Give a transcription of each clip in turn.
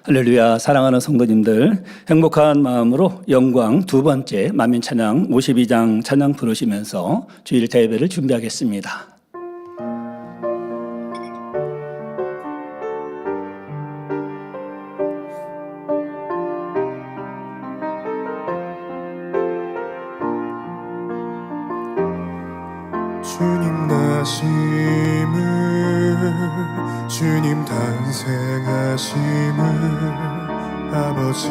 할렐루야. 사랑하는 성도님들, 행복한 마음으로 영광 두 번째 만민 찬양 52장 찬양 부르시면서 주일 대회를 준비하겠습니다. 주님 나심을, 주님 탄생하심을, 아버지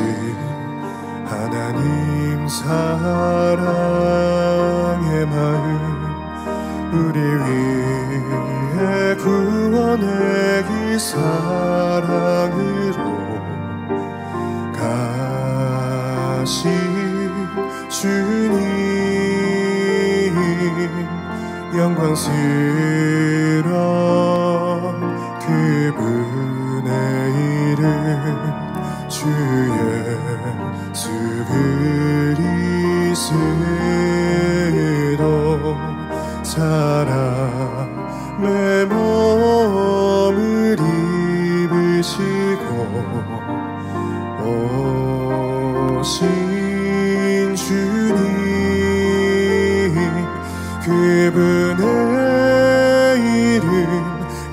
하나님 사랑의 마음, 우리 위해 구원의 이 사랑으로 가신 주님, 영광스러운 그분의 이름 주 예수 그리스도, 사람의 몸을 입으시고 오신 주님, 그분의 이름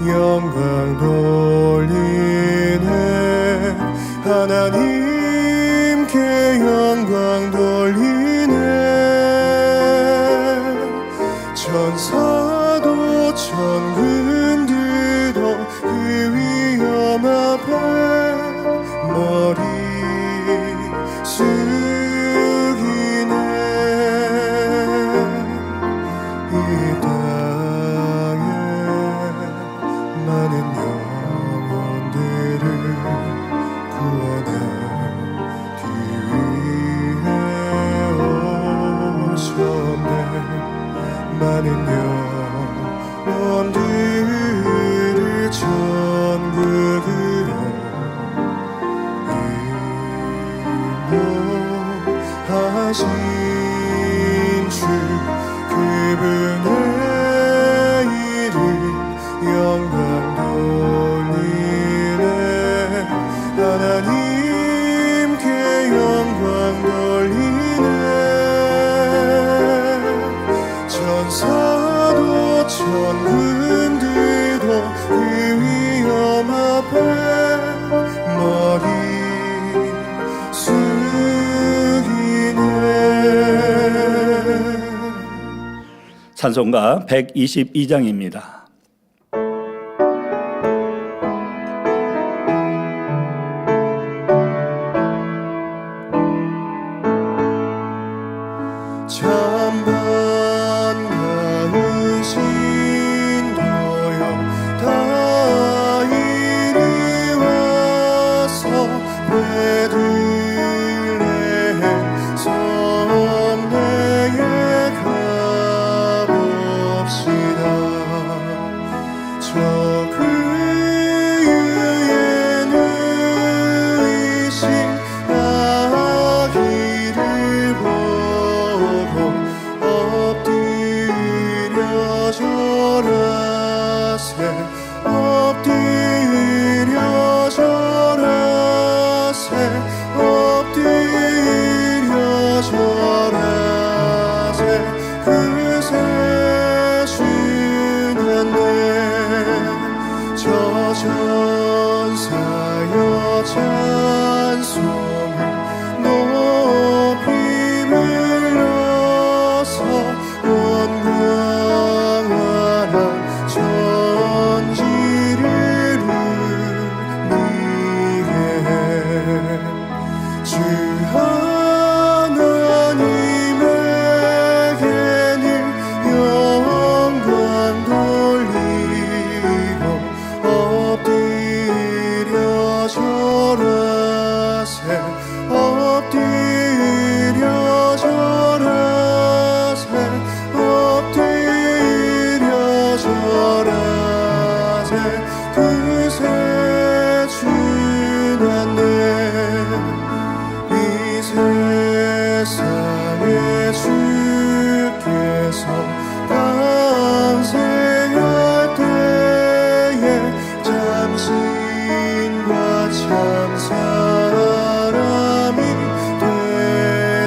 영광 돌리네, 하나님께 영광 돌리네. 천사도 천군들도 그 위엄 앞에 머리 숙이네. 이 땅에 많은 영혼들을 구원하기 위해 오셨네. 많은 영혼들을 천국으로 인도하신 주, 그분의 이름 영광 돌리네, 하나님께 영광 돌리네. 천사도 천군들도 그 위엄 앞에 머리 숙이네. 찬송가 122장입니다. 참 반가운 신도여, 다 이리 와서 베들레헴 성내에 가봅시다. 저 그의 누이신 아기를 보고 엎드려 절하세, 엎드려 절하세, 엎드려 절하세. 그새 주셨네. 저 전사여 찬송을 높이 불러서 원광활한 전지를 누리게 해. 주 하나님에게는 영광 돌리고 엎드려 절하 참 사람이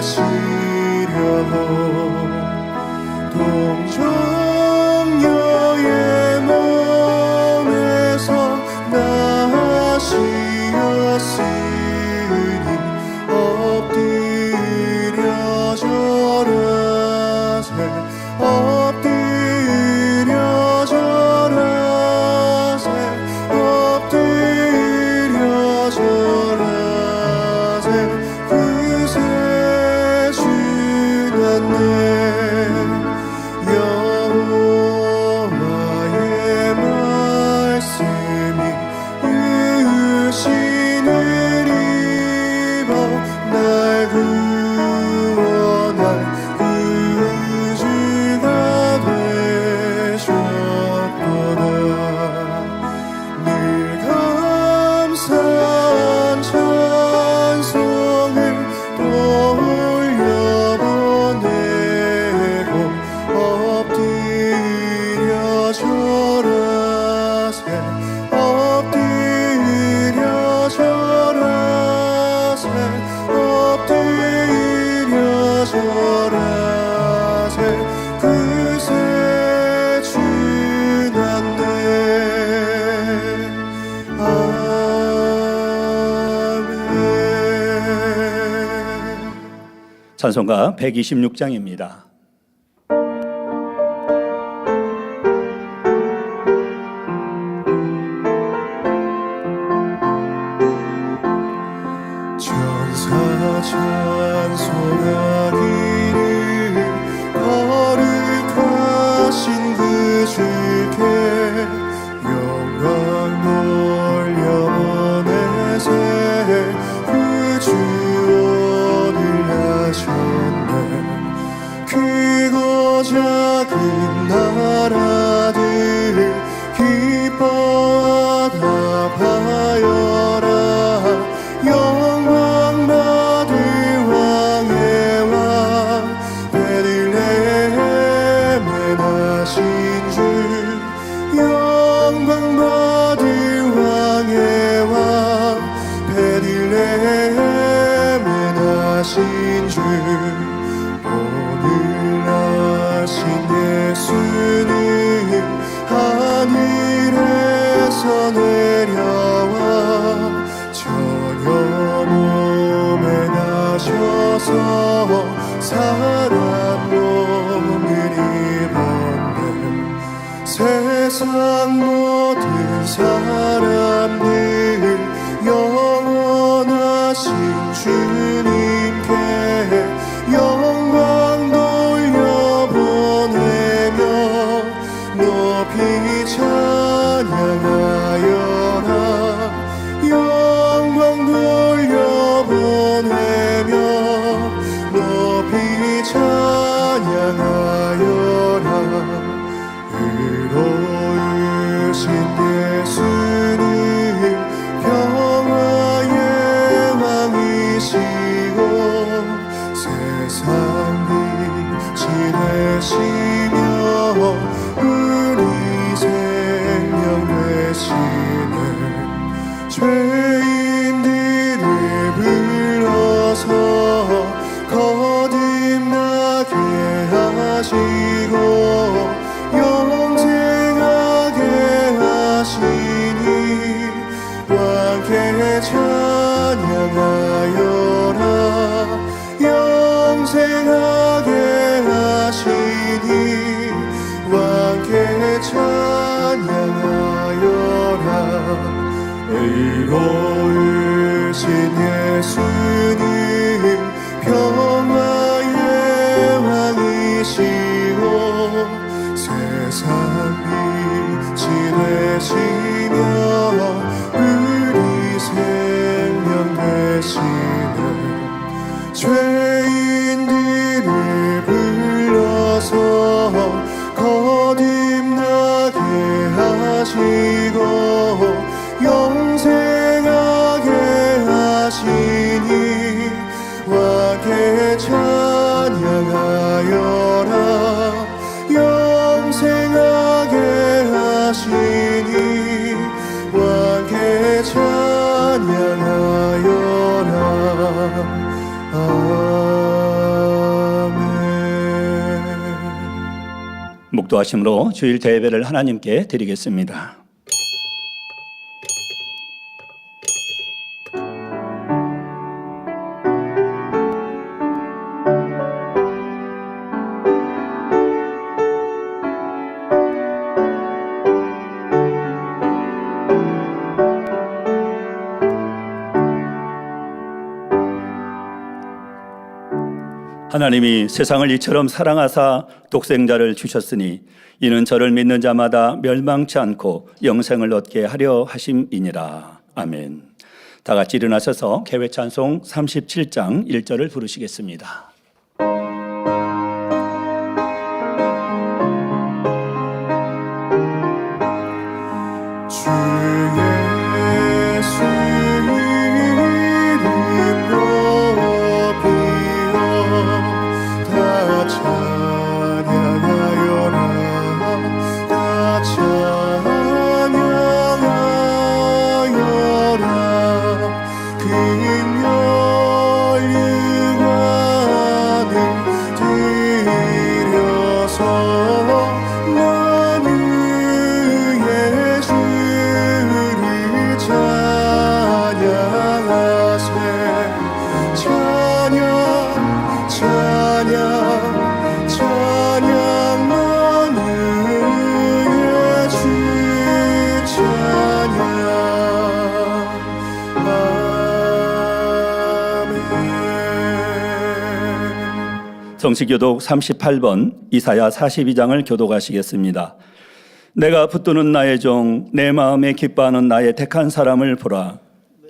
되시려고 동정녀의 몸에서 나시었으니 엎드려 절하세 엎드려 절하세 엎드려 절하세 그새 주났네 여호와의 말씀이 유신을 입어 날 구원할 구주가 되셨도다 늘 감사한 찬송을 돌려보내고 엎드려 절하세 엎드려 절하세 엎드려 절하세 그새 주났네 아멘. 찬송가 126장입니다. 천사 찬송하기를 거룩하신 그 주께 영광 돌려보내세 구주원을 하셨네 크고 작은 나라들 기뻐하다 하여라 영광 받을 왕의 왕 베들레헴에 나신 주 영광 받을 왕의 왕 베들레헴에 나신 주 오늘 나신 예수는 하늘에서 내려와 저녁 몸에 나셔서 사람 몸을 입었네 세상 모든 사람들 영원하신 주님께 영광 돌려보내며 높이 찬양하여라 영광 돌려보내며 높이 찬양하여라 의로우신 예수님 평화의 왕이시고 세상 빛이 되시며 우리 생명 되시네 죄인들을 불러서 거듭나게 하시고 영생하게 하시니 왕께 찬양하여라 영생하게 하시니 왕께 찬양하여라 의로우신 예수님 평화의 왕이시고 세상 빛이 되시며 우리 생명 되시네 죄인들을 불러서 거듭나게 하시고 영생하게 하시니 왕께 찬양하여라 영생하게 하시니 왕께 찬양하여라 아멘. 묵도하심으로 주일 대예배를 하나님께 드리겠습니다. 하나님이 세상을 이처럼 사랑하사 독생자를 주셨으니 이는 저를 믿는 자마다 멸망치 않고 영생을 얻게 하려 하심이니라. 아멘. 다 같이 일어나셔서 개회 찬송 37장 1절을 부르시겠습니다. 주 예수 이름 높이어 다 찬양하여라 다 찬양하여라 금요일관을 들여서 만유의 주를 찬양하세 찬양 찬양 찬양 만유의 주 찬양 아멘. 성시교독 38번 이사야 42장을 교독하시겠습니다. 내가 붙드는 나의 종, 내 마음에 기뻐하는 나의 택한 사람을 보라.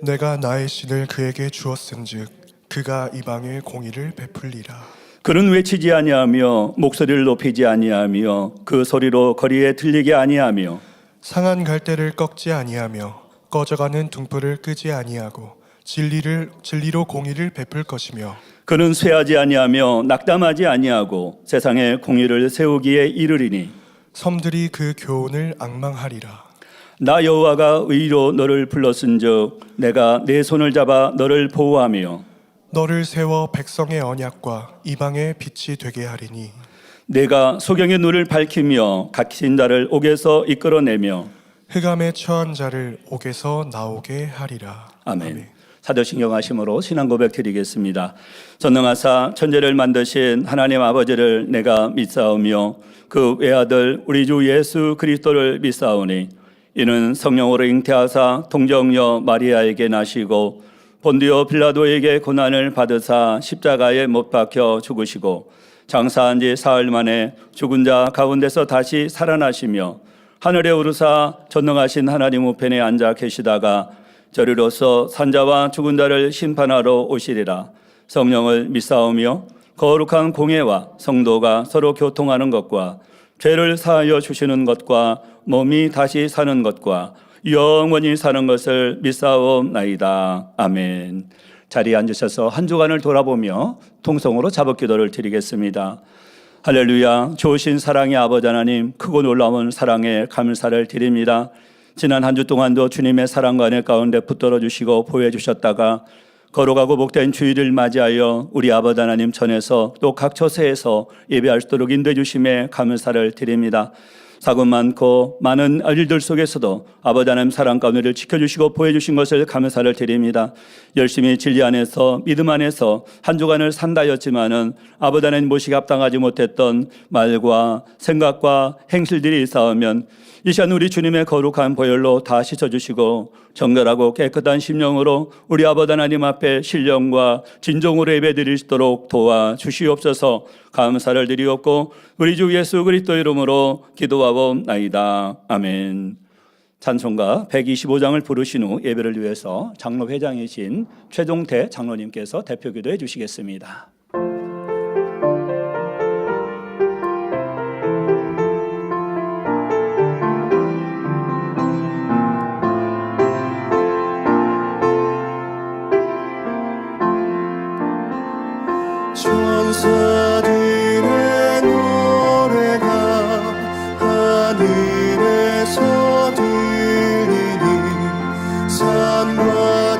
내가 나의 신을 그에게 주었은즉 그가 이방에 공의를 베풀리라. 그는 외치지 아니하며 목소리를 높이지 아니하며 그 소리로 거리에 들리게 아니하며 상한 갈대를 꺾지 아니하며 꺼져가는 등불을 끄지 아니하고 진리로 공의를 베풀 것이며 그는 쇠하지 아니하며 낙담하지 아니하고 세상에 공의를 세우기에 이르리니 섬들이 그 교훈을 앙망하리라. 나 여호와가 의로 너를 불렀은즉 내가 내 손을 잡아 너를 보호하며 너를 세워 백성의 언약과 이방의 빛이 되게 하리니 내가 소경의 눈을 밝히며 갇힌 자를 옥에서 이끌어내며 흑암에 처한 자를 옥에서 나오게 하리라. 아멘. 사도신경하심으로 신앙 고백 드리겠습니다. 전능하사 천지를 만드신 하나님 아버지를 내가 믿사오며 그 외아들 우리 주 예수 그리스도를 믿사오니 이는 성령으로 잉태하사 동정녀 마리아에게 나시고 본디오 빌라도에게 고난을 받으사 십자가에 못 박혀 죽으시고 장사한 지 사흘 만에 죽은 자 가운데서 다시 살아나시며 하늘에 오르사 전능하신 하나님 우편에 앉아 계시다가 저리로서 산자와 죽은 자를 심판하러 오시리라. 성령을 믿사오며 거룩한 공예와 성도가 서로 교통하는 것과 죄를 사하여 주시는 것과 몸이 다시 사는 것과 영원히 사는 것을 믿사옵나이다. 아멘. 자리에 앉으셔서 한 주간을 돌아보며 통성으로 자복기도를 드리겠습니다. 할렐루야. 좋으신 사랑의 아버지 하나님, 크고 놀라운 사랑에 감사를 드립니다. 지난 한 주 동안도 주님의 사랑과 은혜 가운데 붙들어 주시고 보호해 주셨다가 거룩하고 복된 주일을 맞이하여 우리 아버지 하나님 전에서 또 각 처세에서 예배할 수 있도록 인도해 주심에 감사를 드립니다. 사고 많고 많은 일들 속에서도 아버지 하나님 사랑 가운데를 지켜주시고 보여주신 것을 감사를 드립니다. 열심히 진리 안에서 믿음 안에서 한 주간을 산다였지만은 아버지 하나님 모시기 합당하지 못했던 말과 생각과 행실들이 있사오면 이 시간 우리 주님의 거룩한 보혈로 다 씻어주시고 정결하고 깨끗한 심령으로 우리 아버지 하나님 앞에 신령과 진정으로 예배드릴 수 있도록 도와주시옵소서. 감사를 드리옵고 우리 주 예수 그리스도 이름으로 기도하옵나이다. 아멘. 찬송가 125장을 부르신 후 예배를 위해서 장로회장이신 최종태 장로님께서 대표 기도해 주시겠습니다. 천사들의 노래가 하늘에서 들리니 산과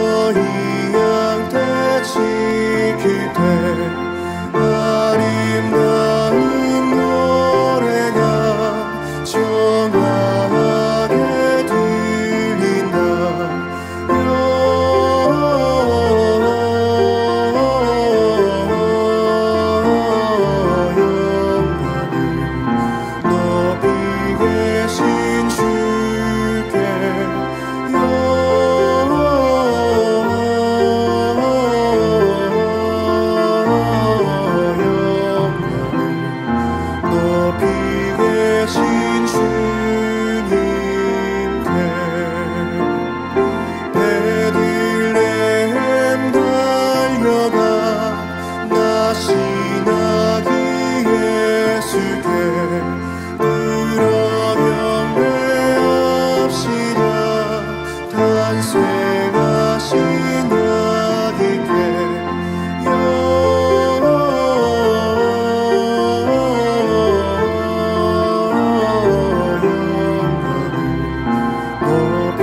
너희 양떼 지킬 때 아름다운 노래가 정하게 들린다. 높이 계신 주께 높이 계신 주님께 베들레헴 달려가 나시나기 예수께 경배합시다. 탄생하신 아기께 높이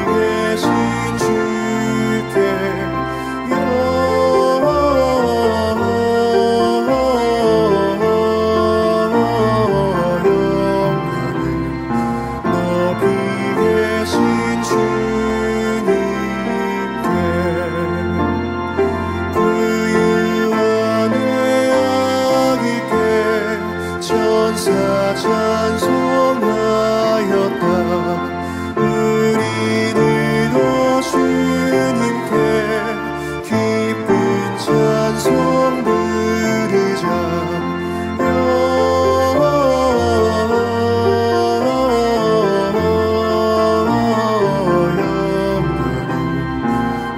계신 주께 높이 계신 주님께 부유한 아기께 천사 찬송하였다. 우리들도 주님께 기쁜 찬송 부르자.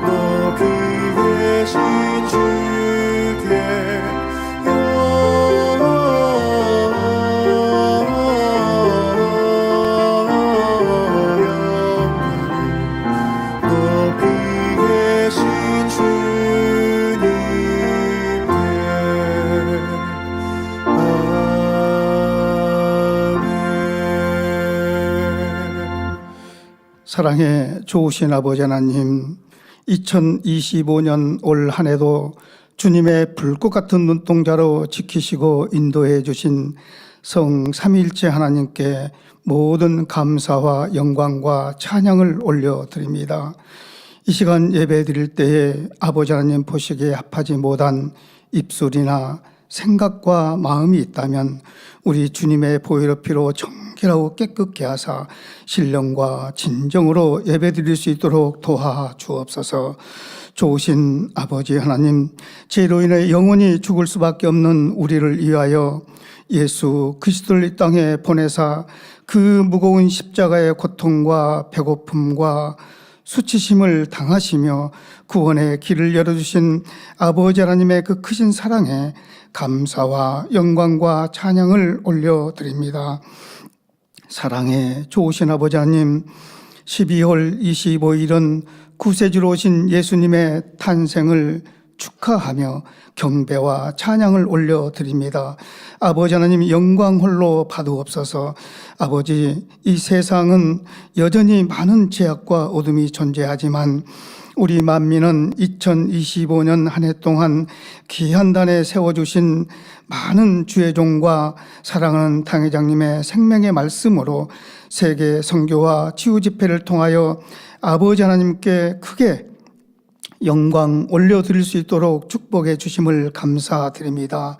높이 계신 주께 높이 계신 주님께 아멘. 사랑의 좋으신 아버지 하나님, 2025년 올 한 해도 주님의 불꽃 같은 눈동자로 지키시고 인도해 주신 성 삼위일체 하나님께 모든 감사와 영광과 찬양을 올려드립니다. 이 시간 예배 드릴 때에 아버지 하나님 보시기에 합하지 못한 입술이나 생각과 마음이 있다면 우리 주님의 보혈의 피로 정결하고 깨끗게 하사 신령과 진정으로 예배 드릴 수 있도록 도와 주옵소서. 좋으신 아버지 하나님, 죄로 인해 영원히 죽을 수밖에 없는 우리를 위하여 예수 그리스도를 이 땅에 보내사 그 무거운 십자가의 고통과 배고픔과 수치심을 당하시며 구원의 길을 열어주신 아버지 하나님의 그 크신 사랑에 감사와 영광과 찬양을 올려드립니다. 사랑의 좋으신 아버지 하나님, 12월 25일은 구세주로 오신 예수님의 탄생을 축하하며 경배와 찬양을 올려드립니다. 아버지 하나님 영광 홀로 받으옵소서. 아버지, 이 세상은 여전히 많은 죄악과 어둠이 존재하지만 우리 만민은 2025년 한 해 동안 귀한 단에 세워주신 많은 주의 종과 사랑하는 당회장님의 생명의 말씀으로 세계 선교와 치유 집회를 통하여 아버지 하나님께 크게 영광 올려드릴 수 있도록 축복해 주심을 감사드립니다.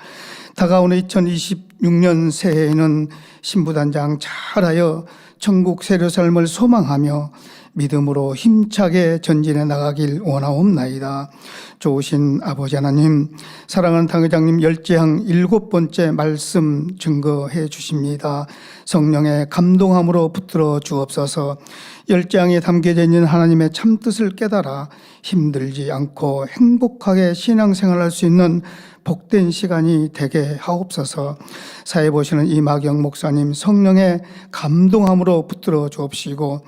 다가오는 2026년 새해에는 신부단장 잘하여 천국 세례 삶을 소망하며 믿음으로 힘차게 전진해 나가길 원하옵나이다. 좋으신 아버지 하나님, 사랑하는 당회장님 열제항 7번째 말씀 증거해 주십니다. 성령의 감동함으로 붙들어 주옵소서. 열제항에 담겨져 있는 하나님의 참뜻을 깨달아 힘들지 않고 행복하게 신앙생활할 수 있는 복된 시간이 되게 하옵소서. 사회 보시는 이마경 목사님 성령의 감동함으로 붙들어 주옵시고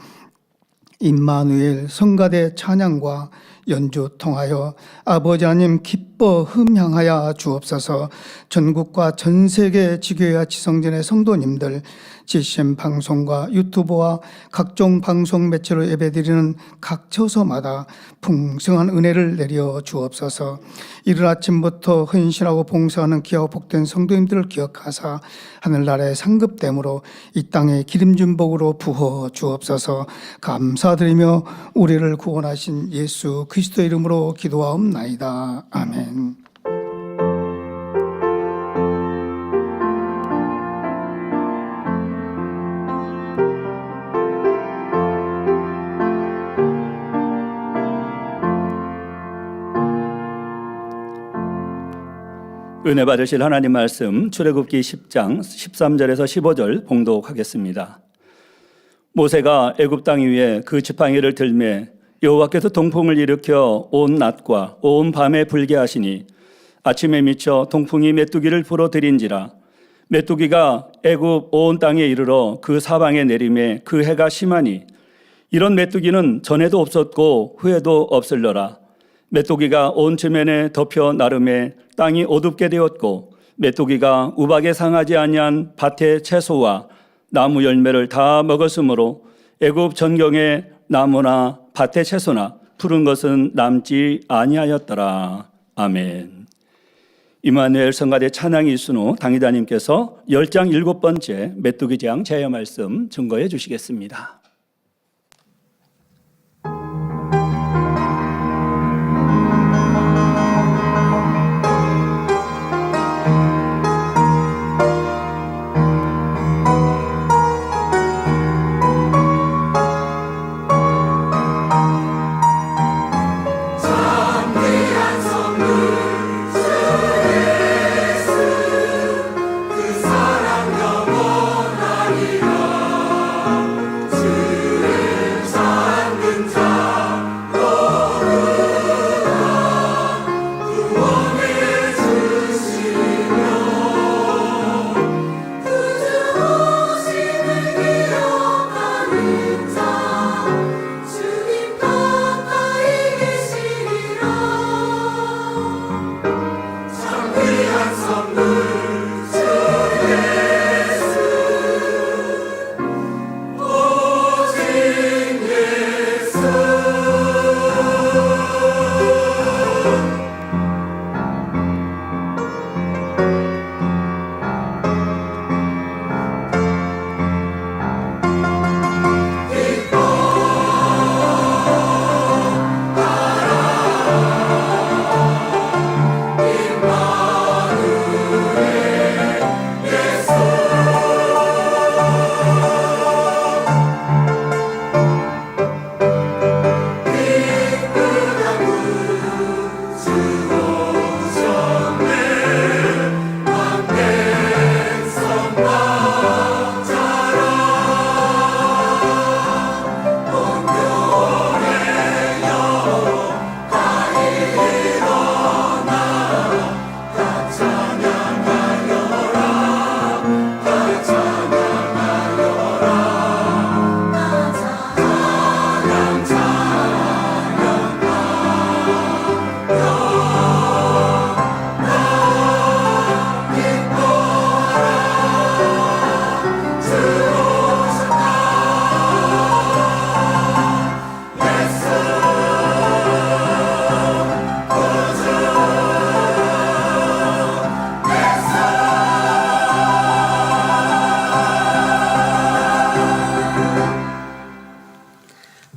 임마누엘 성가대 찬양과 연주 통하여 아버지 하나님 기뻐 흠향하여 주옵소서. 전국과 전 세계 지교회와 지성전의 성도님들 GCN 방송과 유튜브와 각종 방송 매체로 예배드리는 각 처소마다 풍성한 은혜를 내려 주옵소서. 이른 아침부터 헌신하고 봉사하는 귀하고 복된 성도님들을 기억하사 하늘나라의 상급됨으로 이 땅에 기름진 복으로 부어 주옵소서. 감사드리며 우리를 구원하신 예수 그리스도의 이름으로 기도하옵나이다. 아멘. 은혜 받으실 하나님 말씀 출애굽기 10장 13절에서 15절 봉독하겠습니다. 모세가 애굽 땅 위에 그 지팡이를 들매 여호와께서 동풍을 일으켜 온 낮과 온 밤에 불게 하시니 아침에 미쳐 동풍이 메뚜기를 불어들인지라. 메뚜기가 애굽 온 땅에 이르러 그 사방에 내림에 그 해가 심하니 이런 메뚜기는 전에도 없었고 후에도 없을러라. 메뚜기가 온 지면에 덮여 나름에 땅이 어둡게 되었고 메뚜기가 우박에 상하지 아니한 밭의 채소와 나무 열매를 다 먹었으므로 애굽 전경에 나무나 밭의 채소나 푸른 것은 남지 아니하였더라. 아멘. 이마누엘 성가대 찬양이 있은 후 당의자님께서 10장 7번째 메뚜기 재앙 제야 말씀 증거해 주시겠습니다.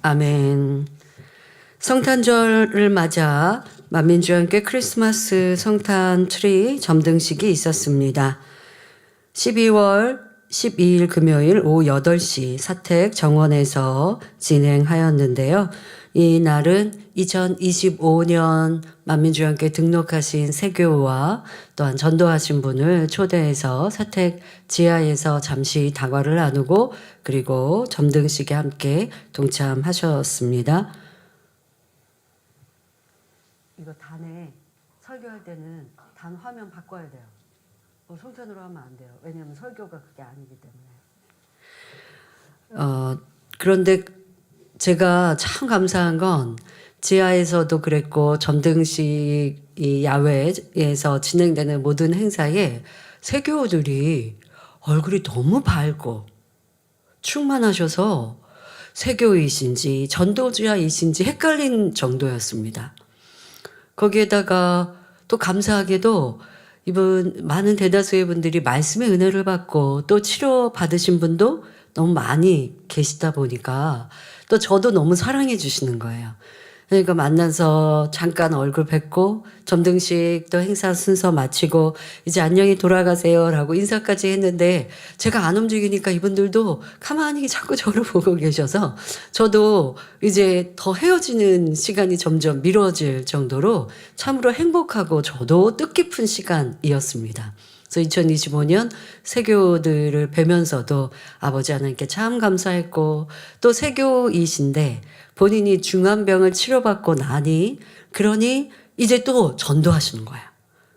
아멘. 성탄절을 맞아 만민주와 함께 크리스마스 성탄 트리 점등식이 있었습니다. 12월 12일 금요일 오후 8시 사택 정원에서 진행하였는데요. 이 날은 2025년 만민주와 함께 등록하신 세교와 또한 전도하신 분을 초대해서 사택 지하에서 잠시 다과를 나누고 그리고 점등식에 함께 동참하셨습니다. 이거 단에 설교할 때는 단 화면 바꿔야 돼요. 송편으로 하면 안 돼요. 왜냐하면 설교가 그게 아니기 때문에. 그런데 제가 참 감사한 건 지하에서도 그랬고 점등식 이 야외에서 진행되는 모든 행사에 세교우들이 얼굴이 너무 밝고 충만하셔서 세교이신지 전도자이신지 헷갈린 정도였습니다. 거기에다가 또 감사하게도 이분 많은 대다수의 분들이 말씀의 은혜를 받고 또 치료 받으신 분도 너무 많이 계시다 보니까 또 저도 너무 사랑해 주시는 거예요. 그러니까 만나서 잠깐 얼굴 뵙고 점등식 또 행사 순서 마치고 이제 안녕히 돌아가세요라고 인사까지 했는데 제가 안 움직이니까 이분들도 가만히 자꾸 저를 보고 계셔서 저도 이제 더 헤어지는 시간이 점점 미뤄질 정도로 참으로 행복하고 저도 뜻깊은 시간이었습니다. 그래서 2025년 세교들을 뵈면서도 아버지 하나님께 참 감사했고 또 세교이신데 본인이 중환병을 치료받고 나니 그러니 이제 또 전도하시는 거예요.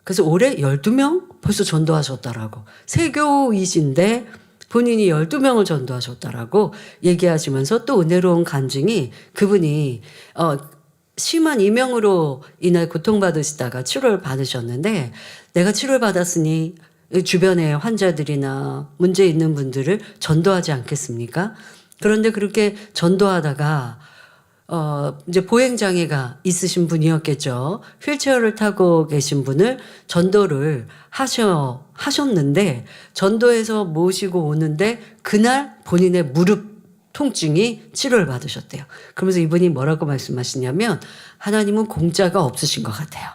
그래서 올해 12명 벌써 전도하셨다라고. 세교이신데 본인이 12명을 전도하셨다라고 얘기하시면서 또 은혜로운 간증이 그분이 심한 이명으로 인해 고통받으시다가 치료를 받으셨는데 내가 치료를 받았으니 주변의 환자들이나 문제 있는 분들을 전도하지 않겠습니까? 그런데 그렇게 전도하다가 이제 보행장애가 있으신 분이었겠죠. 휠체어를 타고 계신 분을 전도를 하셨는데 전도해서 모시고 오는데 그날 본인의 무릎 통증이 치료를 받으셨대요. 그러면서 이분이 뭐라고 말씀하시냐면 하나님은 공짜가 없으신 것 같아요.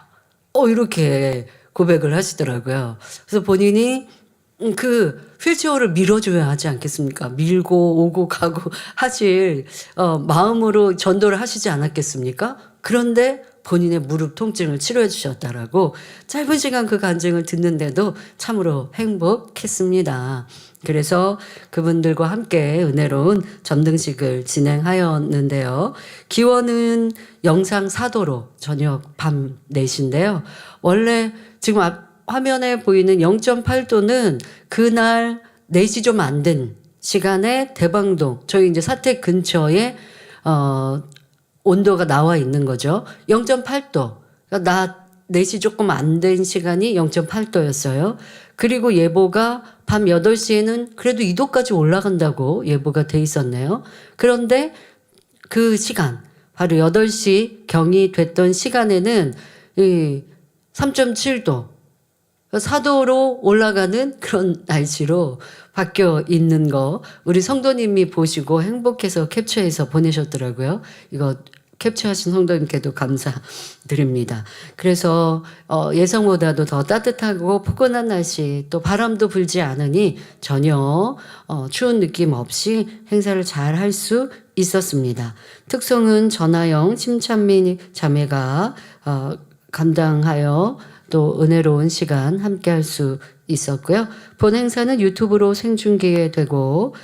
이렇게 고백을 하시더라고요. 그래서 본인이 그 휠체어를 밀어줘야 하지 않겠습니까? 밀고 오고 가고 하실 마음으로 전도를 하시지 않았겠습니까? 그런데 본인의 무릎 통증을 치료해 주셨다라고 짧은 시간 그 간증을 듣는데도 참으로 행복했습니다. 그래서 그분들과 함께 은혜로운 점등식을 진행하였는데요. 기원은 영상 4도로 저녁 밤 4시인데요. 원래 지금 화면에 보이는 0.8도는 그날 4시 좀 안 된 시간에 대방동 저희 이제 사택 근처에 온도가 나와 있는 거죠. 0.8도. 그러니까 낮 4시 조금 안 된 시간이 0.8도였어요. 그리고 예보가 밤 8시에는 그래도 2도까지 올라간다고 예보가 돼 있었네요. 그런데 그 시간, 바로 8시 경이 됐던 시간에는 3.7도, 4도로 올라가는 그런 날씨로 바뀌어 있는 거 우리 성도님이 보시고 행복해서 캡처해서 보내셨더라고요. 이거 캡처하신 성도님께도 감사드립니다. 그래서 예상보다도 더 따뜻하고 포근한 날씨 또 바람도 불지 않으니 전혀 추운 느낌 없이 행사를 잘 할 수 있었습니다. 특송은 전하영 심찬민 자매가 감당하여 또 은혜로운 시간 함께 할 수 있었고요. 본 행사는 유튜브로 생중계 되고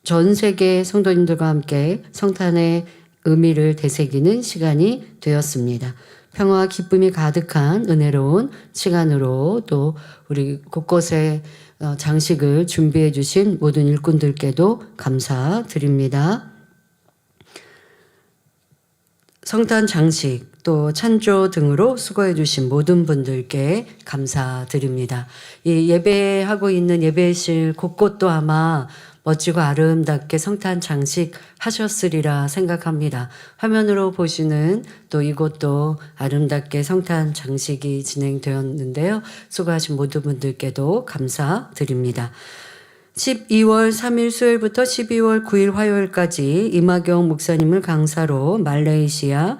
전 세계 성도님들과 함께 성탄의 의미를 되새기는 시간이 되었습니다. 평화와 기쁨이 가득한 은혜로운 시간으로 또 우리 곳곳에 장식을 준비해 주신 모든 일꾼들께도 감사드립니다. 성탄 장식 또 찬조 등으로 수고해 주신 모든 분들께 감사드립니다. 이 예배하고 있는 예배실 곳곳도 아마 멋지고 아름답게 성탄 장식 하셨으리라 생각합니다. 화면으로 보시는 또 이곳도 아름답게 성탄 장식이 진행되었는데요. 수고하신 모든 분들께도 감사드립니다. 12월 3일 수요일부터 12월 9일 화요일까지 이마경 목사님을 강사로 말레이시아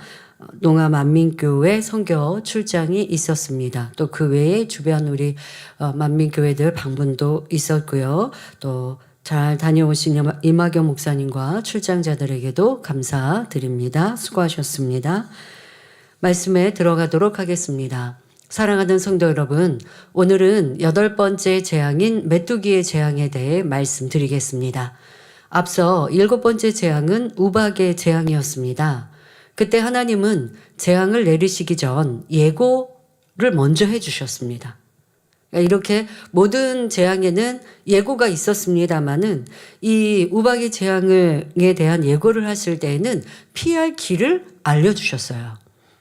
농아만민교회 선교 출장이 있었습니다. 또 그 외에 주변 우리 만민교회들 방문도 있었고요. 또 잘 다녀오신 이마경 목사님과 출장자들에게도 감사드립니다. 수고하셨습니다. 말씀에 들어가도록 하겠습니다. 사랑하는 성도 여러분, 오늘은 8번째 재앙인 메뚜기의 재앙에 대해 말씀드리겠습니다. 앞서 7번째 재앙은 우박의 재앙이었습니다. 그때 하나님은 재앙을 내리시기 전 예고를 먼저 해주셨습니다. 이렇게 모든 재앙에는 예고가 있었습니다마는 이 우박의 재앙에 대한 예고를 하실 때에는 피할 길을 알려주셨어요.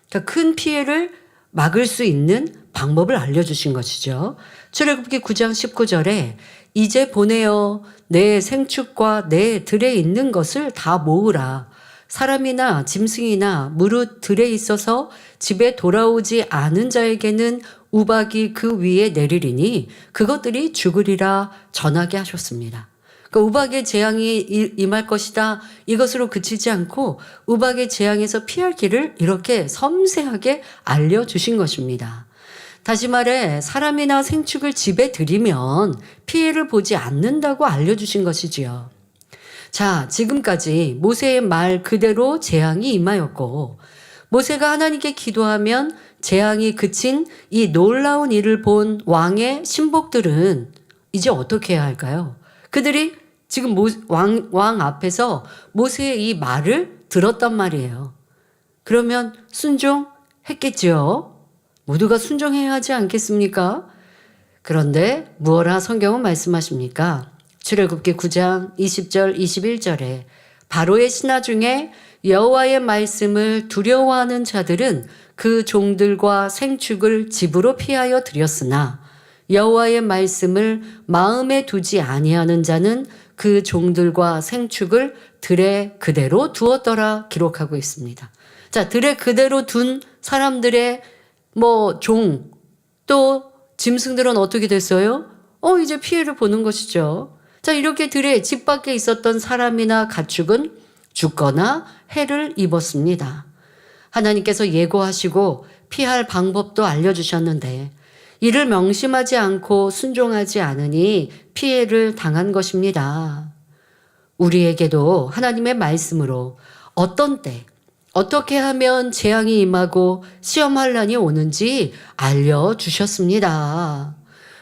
그러니까 큰 피해를 막을 수 있는 방법을 알려주신 것이죠. 출애굽기 9장 19절에 이제 보내어 내 생축과 내 들에 있는 것을 다 모으라. 사람이나 짐승이나 무릇 들에 있어서 집에 돌아오지 않은 자에게는 우박이 그 위에 내리리니 그것들이 죽으리라 전하게 하셨습니다. 그 우박의 재앙이 임할 것이다. 이것으로 그치지 않고 우박의 재앙에서 피할 길을 이렇게 섬세하게 알려주신 것입니다. 다시 말해 사람이나 생축을 집에 들이면 피해를 보지 않는다고 알려주신 것이지요. 자, 지금까지 모세의 말 그대로 재앙이 임하였고 모세가 하나님께 기도하면 재앙이 그친 이 놀라운 일을 본 왕의 신복들은 이제 어떻게 해야 할까요? 그들이 지금 왕 앞에서 모세의 이 말을 들었단 말이에요. 그러면 순종했겠지요. 모두가 순종해야 하지 않겠습니까? 그런데 무엇라 성경은 말씀하십니까? 출애굽기 9장 20절 21절에 바로의 신하 중에 여호와의 말씀을 두려워하는 자들은 그 종들과 생축을 집으로 피하여 드렸으나 여호와의 말씀을 마음에 두지 아니하는 자는 그 종들과 생축을 들에 그대로 두었더라 기록하고 있습니다. 자, 들에 그대로 둔 사람들의 종, 또 짐승들은 어떻게 됐어요? 이제 피해를 보는 것이죠. 자, 이렇게 들에 집 밖에 있었던 사람이나 가축은 죽거나 해를 입었습니다. 하나님께서 예고하시고 피할 방법도 알려주셨는데 이를 명심하지 않고 순종하지 않으니 피해를 당한 것입니다. 우리에게도 하나님의 말씀으로 어떤 때 어떻게 하면 재앙이 임하고 시험환란이 오는지 알려주셨습니다.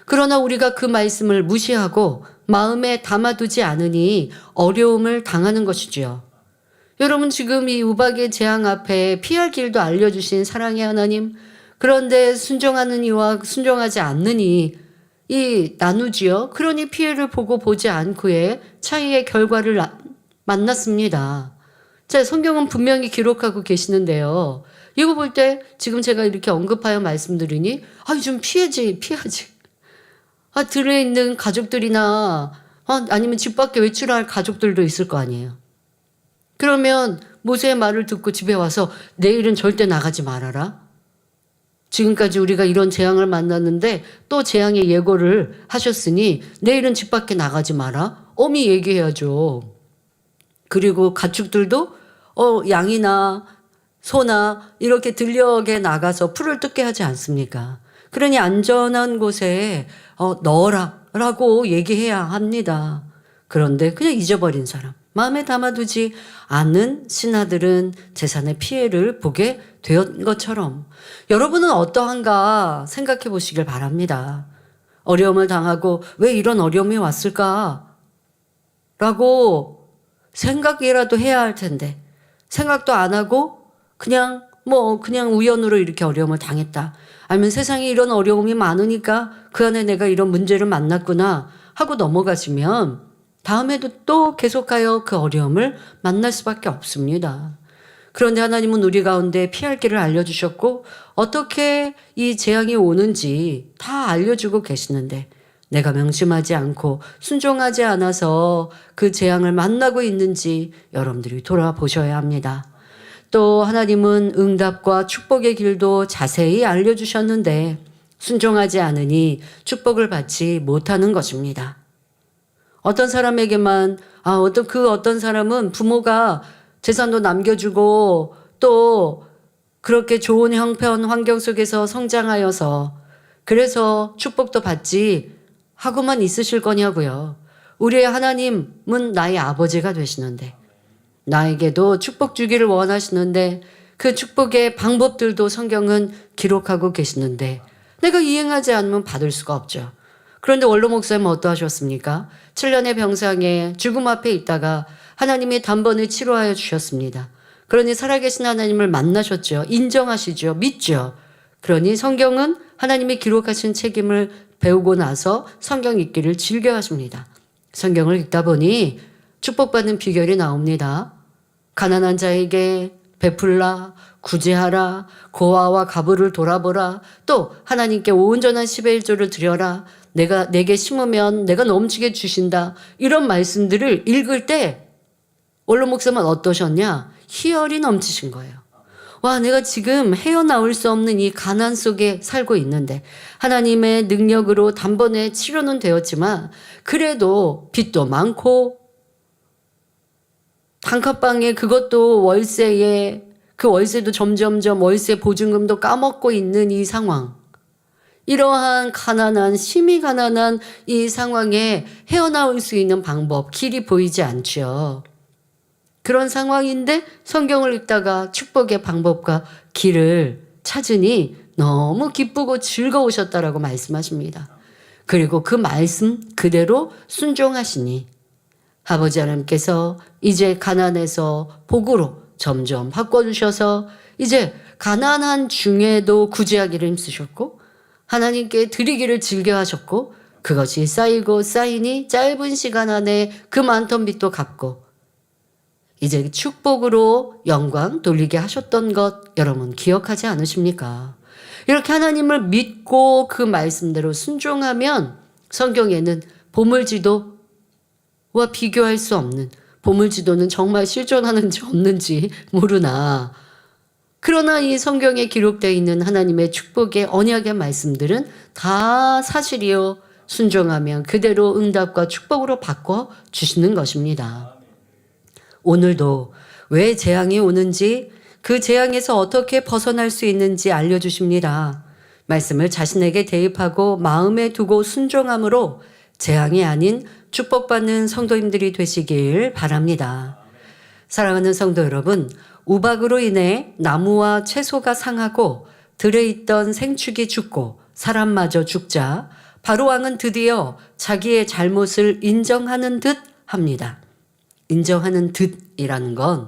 그러나 우리가 그 말씀을 무시하고 마음에 담아두지 않으니 어려움을 당하는 것이지요. 여러분 지금 이 우박의 재앙 앞에 피할 길도 알려주신 사랑의 하나님, 그런데 순종하는 이와 순종하지 않는 이 나누지요. 그러니 피해를 보지 않고의 차이의 결과를 만났습니다. 자, 성경은 분명히 기록하고 계시는데요. 이거 볼 때 지금 제가 이렇게 언급하여 말씀드리니 좀 피하지. 들에 있는 가족들이나 아니면 집 밖에 외출할 가족들도 있을 거 아니에요. 그러면 모세의 말을 듣고 집에 와서 내일은 절대 나가지 말아라. 지금까지 우리가 이런 재앙을 만났는데 또 재앙의 예고를 하셨으니 내일은 집 밖에 나가지 마라. 엄히 얘기해야죠. 그리고 가축들도 양이나 소나 이렇게 들녘에 나가서 풀을 뜯게 하지 않습니까? 그러니 안전한 곳에 넣어라 라고 얘기해야 합니다. 그런데 그냥 잊어버린 사람, 마음에 담아두지 않는 신하들은 재산의 피해를 보게 된 것처럼 여러분은 어떠한가 생각해 보시길 바랍니다. 어려움을 당하고 왜 이런 어려움이 왔을까? 라고 생각이라도 해야 할 텐데 생각도 안 하고 그냥 우연으로 이렇게 어려움을 당했다. 아니면 세상에 이런 어려움이 많으니까 그 안에 내가 이런 문제를 만났구나 하고 넘어가시면 다음에도 또 계속하여 그 어려움을 만날 수밖에 없습니다. 그런데 하나님은 우리 가운데 피할 길을 알려주셨고 어떻게 이 재앙이 오는지 다 알려주고 계시는데 내가 명심하지 않고 순종하지 않아서 그 재앙을 만나고 있는지 여러분들이 돌아보셔야 합니다. 또 하나님은 응답과 축복의 길도 자세히 알려주셨는데 순종하지 않으니 축복을 받지 못하는 것입니다. 어떤 사람에게만 어떤 사람은 부모가 재산도 남겨주고 또 그렇게 좋은 형편 환경 속에서 성장하여서 그래서 축복도 받지 하고만 있으실 거냐고요. 우리의 하나님은 나의 아버지가 되시는데 나에게도 축복 주기를 원하시는데 그 축복의 방법들도 성경은 기록하고 계시는데 내가 이행하지 않으면 받을 수가 없죠. 그런데 원로 목사님은 어떠하셨습니까? 7년의 병상에 죽음 앞에 있다가 하나님이 단번에 치료하여 주셨습니다. 그러니 살아계신 하나님을 만나셨죠. 인정하시죠. 믿죠. 그러니 성경은 하나님이 기록하신 책임을 배우고 나서 성경 읽기를 즐겨 하십니다. 성경을 읽다 보니 축복받는 비결이 나옵니다. 가난한 자에게 베풀라, 구제하라, 고아와 가부를 돌아보라, 또 하나님께 온전한 10의 1조를 드려라, 내게 심으면 내가 넘치게 주신다. 이런 말씀들을 읽을 때 원로 목사만 어떠셨냐? 희열이 넘치신 거예요. 와, 내가 지금 헤어나올 수 없는 이 가난 속에 살고 있는데 하나님의 능력으로 단번에 치료는 되었지만 그래도 빚도 많고 단칸방에 그것도 월세에 그 월세도 점점점 월세 보증금도 까먹고 있는 이 상황. 이러한 가난한 심히 가난한 이 상황에 헤어나올 수 있는 방법, 길이 보이지 않죠. 그런 상황인데 성경을 읽다가 축복의 방법과 길을 찾으니 너무 기쁘고 즐거우셨다라고 말씀하십니다. 그리고 그 말씀 그대로 순종하시니 아버지 하나님께서 이제 가난에서 복으로 점점 바꿔주셔서 이제 가난한 중에도 구제하기를 힘쓰셨고 하나님께 드리기를 즐겨하셨고 그것이 쌓이고 쌓이니 짧은 시간 안에 그 많던 빚도 갚고 이제 축복으로 영광 돌리게 하셨던 것 여러분 기억하지 않으십니까? 이렇게 하나님을 믿고 그 말씀대로 순종하면 성경에는 보물지도와 비교할 수 없는 보물지도는 정말 실존하는지 없는지 모르나 그러나 이 성경에 기록되어 있는 하나님의 축복의 언약의 말씀들은 다 사실이요 순종하면 그대로 응답과 축복으로 바꿔 주시는 것입니다. 오늘도 왜 재앙이 오는지 그 재앙에서 어떻게 벗어날 수 있는지 알려주십니다. 말씀을 자신에게 대입하고 마음에 두고 순종함으로 재앙이 아닌 축복받는 성도님들이 되시길 바랍니다. 사랑하는 성도 여러분, 우박으로 인해 나무와 채소가 상하고 들에 있던 생축이 죽고 사람마저 죽자 바로왕은 드디어 자기의 잘못을 인정하는 듯 합니다. 인정하는 듯이라는 건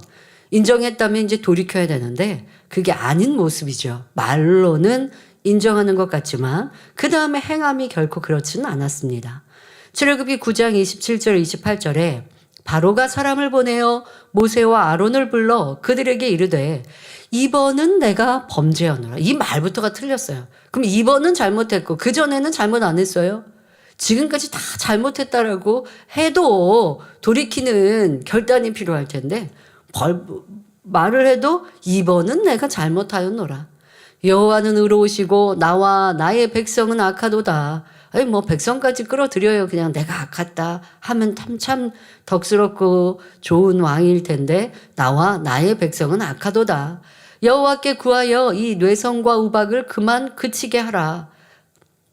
인정했다면 이제 돌이켜야 되는데 그게 아닌 모습이죠. 말로는 인정하는 것 같지만 그 다음에 행함이 결코 그렇지는 않았습니다. 출애굽기 9장 27절 28절에 바로가 사람을 보내어 모세와 아론을 불러 그들에게 이르되 이번은 내가 범죄하노라. 이 말부터가 틀렸어요. 그럼 이번은 잘못했고 그전에는 잘못 안 했어요? 지금까지 다 잘못했다라고 해도 돌이키는 결단이 필요할 텐데 말을 해도 이번은 내가 잘못하였노라. 여호와는 의로우시고 나와 나의 백성은 악하도다. 아니 뭐 백성까지 끌어들여요. 그냥 내가 악하다 하면 참 덕스럽고 좋은 왕일 텐데 나와 나의 백성은 악하도다. 여호와께 구하여 이 뇌성과 우박을 그만 그치게 하라.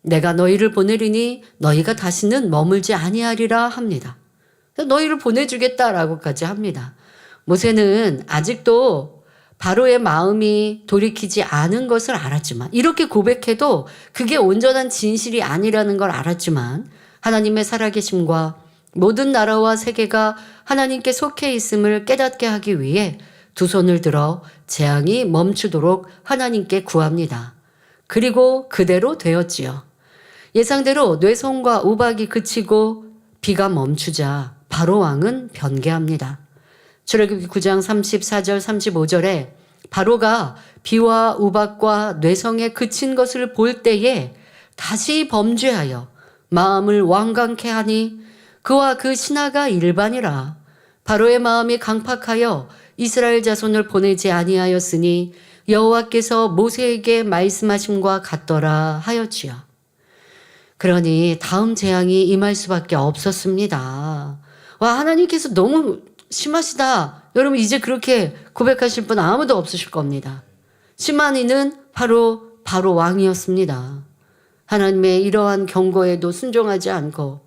내가 너희를 보내리니 너희가 다시는 머물지 아니하리라 합니다. 너희를 보내주겠다라고까지 합니다. 모세는 아직도 바로의 마음이 돌이키지 않은 것을 알았지만 이렇게 고백해도 그게 온전한 진실이 아니라는 걸 알았지만 하나님의 살아계심과 모든 나라와 세계가 하나님께 속해 있음을 깨닫게 하기 위해 두 손을 들어 재앙이 멈추도록 하나님께 구합니다. 그리고 그대로 되었지요. 예상대로 뇌성과 우박이 그치고 비가 멈추자 바로왕은 변개합니다. 출애굽기 9장 34절 35절에 바로가 비와 우박과 뇌성에 그친 것을 볼 때에 다시 범죄하여 마음을 완강케 하니 그와 그 신하가 일반이라. 바로의 마음이 강팍하여 이스라엘 자손을 보내지 아니하였으니 여호와께서 모세에게 말씀하심과 같더라 하였지요. 그러니 다음 재앙이 임할 수밖에 없었습니다. 와, 하나님께서 너무 심하시다. 여러분 이제 그렇게 고백하실 분 아무도 없으실 겁니다. 심한 이는 바로 왕이었습니다. 하나님의 이러한 경고에도 순종하지 않고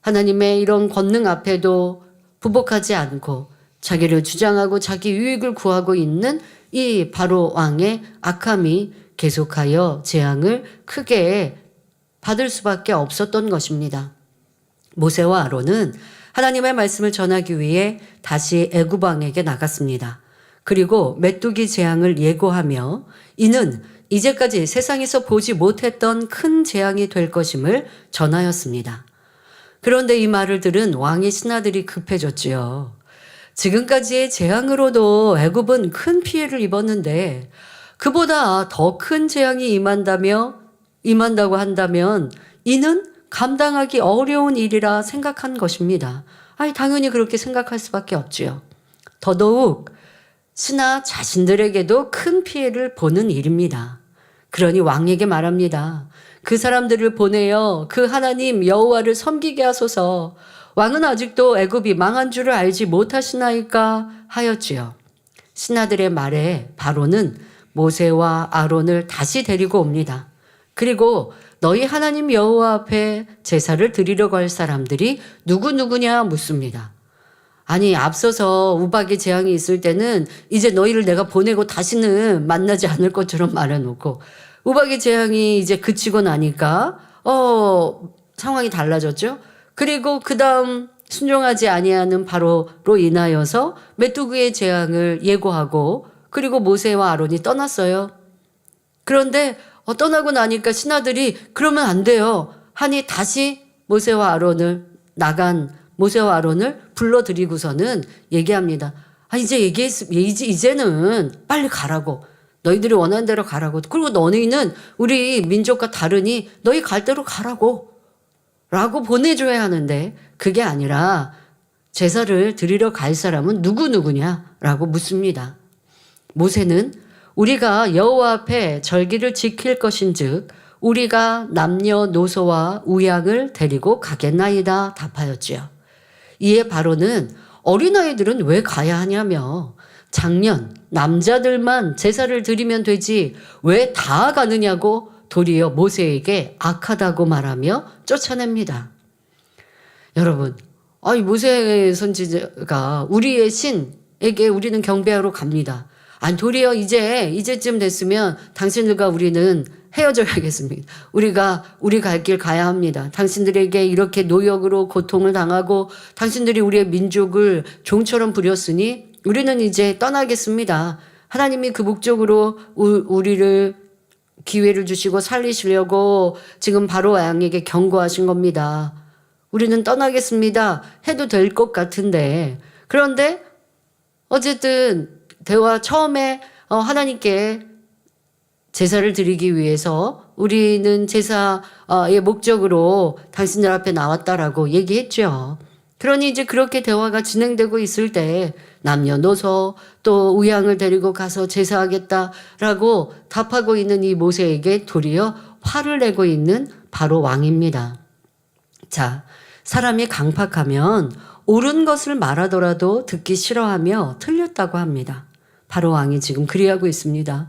하나님의 이런 권능 앞에도 부복하지 않고 자기를 주장하고 자기 유익을 구하고 있는 이 바로 왕의 악함이 계속하여 재앙을 크게 받을 수밖에 없었던 것입니다. 모세와 아론은 하나님의 말씀을 전하기 위해 다시 애굽 왕에게 나갔습니다. 그리고 메뚜기 재앙을 예고하며 이는 이제까지 세상에서 보지 못했던 큰 재앙이 될 것임을 전하였습니다. 그런데 이 말을 들은 왕의 신하들이 급해졌지요. 지금까지의 재앙으로도 애굽은 큰 피해를 입었는데 그보다 더 큰 재앙이 임한다고 한다면 이는 감당하기 어려운 일이라 생각한 것입니다. 아니, 당연히 그렇게 생각할 수밖에 없지요. 더더욱 신하 자신들에게도 큰 피해를 보는 일입니다. 그러니 왕에게 말합니다. 그 사람들을 보내어 그 하나님 여호와를 섬기게 하소서. 왕은 아직도 애굽이 망한 줄을 알지 못하시나이까 하였지요. 신하들의 말에 바로는 모세와 아론을 다시 데리고 옵니다. 그리고 너희 하나님 여호와 앞에 제사를 드리려고 할 사람들이 누구누구냐 묻습니다. 아니, 앞서서 우박의 재앙이 있을 때는 이제 너희를 내가 보내고 다시는 만나지 않을 것처럼 말해놓고 우박의 재앙이 이제 그치고 나니까 상황이 달라졌죠. 그리고 그 다음 순종하지 아니하는 바로로 인하여서 메뚜기의 재앙을 예고하고 그리고 모세와 아론이 떠났어요. 그런데 떠나고 나니까 신하들이 그러면 안 돼요 하니 다시 모세와 아론을 불러들이고서는 얘기합니다. 이제는 빨리 가라고. 너희들이 원하는 대로 가라고. 그리고 너희는 우리 민족과 다르니 너희 갈 대로 가라고. 라고 보내줘야 하는데 그게 아니라 제사를 드리러 갈 사람은 누구냐라고 묻습니다. 모세는 우리가 여호와 앞에 절기를 지킬 것인즉 우리가 남녀노소와 우양을 데리고 가겠나이다 답하였지요. 이에 바로는 어린아이들은 왜 가야 하냐며 작년 남자들만 제사를 드리면 되지 왜 다 가느냐고 도리어 모세에게 악하다고 말하며 쫓아냅니다. 여러분, 모세 선지자가 우리의 신에게 우리는 경배하러 갑니다. 아니, 도리어 이제쯤 됐으면 당신들과 우리는 헤어져야겠습니다. 우리 갈 길 가야 합니다. 당신들에게 이렇게 노역으로 고통을 당하고 당신들이 우리의 민족을 종처럼 부렸으니 우리는 이제 떠나겠습니다. 하나님이 그 목적으로 우리를 기회를 주시고 살리시려고 지금 바로 왕에게 경고하신 겁니다. 우리는 떠나겠습니다 해도 될 것 같은데, 그런데 어쨌든 대화 처음에 하나님께 제사를 드리기 위해서 우리는 제사의 목적으로 당신들 앞에 나왔다라고 얘기했죠. 그러니 이제 그렇게 대화가 진행되고 있을 때 남녀노소 또 우양을 데리고 가서 제사하겠다라고 답하고 있는 이 모세에게 도리어 화를 내고 있는 바로 왕입니다. 자, 사람이 강팍하면 옳은 것을 말하더라도 듣기 싫어하며 틀렸다고 합니다. 바로 왕이 지금 그리하고 있습니다.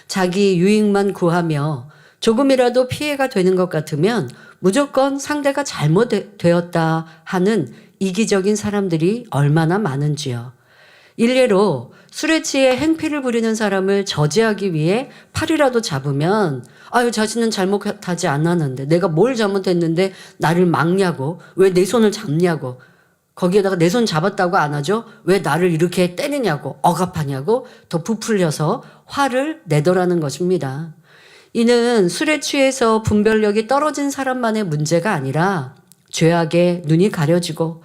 자기 유익만 구하며 조금이라도 피해가 되는 것 같으면 무조건 상대가 잘못되었다 하는 이기적인 사람들이 얼마나 많은지요. 일례로 술에 취해 행피를 부리는 사람을 저지하기 위해 팔이라도 잡으면 자신은 잘못하지 않았는데 내가 뭘 잘못했는데 나를 막냐고, 왜 내 손을 잡냐고, 거기에다가 내 손 잡았다고 안 하죠? 왜 나를 이렇게 때리냐고, 억압하냐고 더 부풀려서 화를 내더라는 것입니다. 이는 술에 취해서 분별력이 떨어진 사람만의 문제가 아니라 죄악에 눈이 가려지고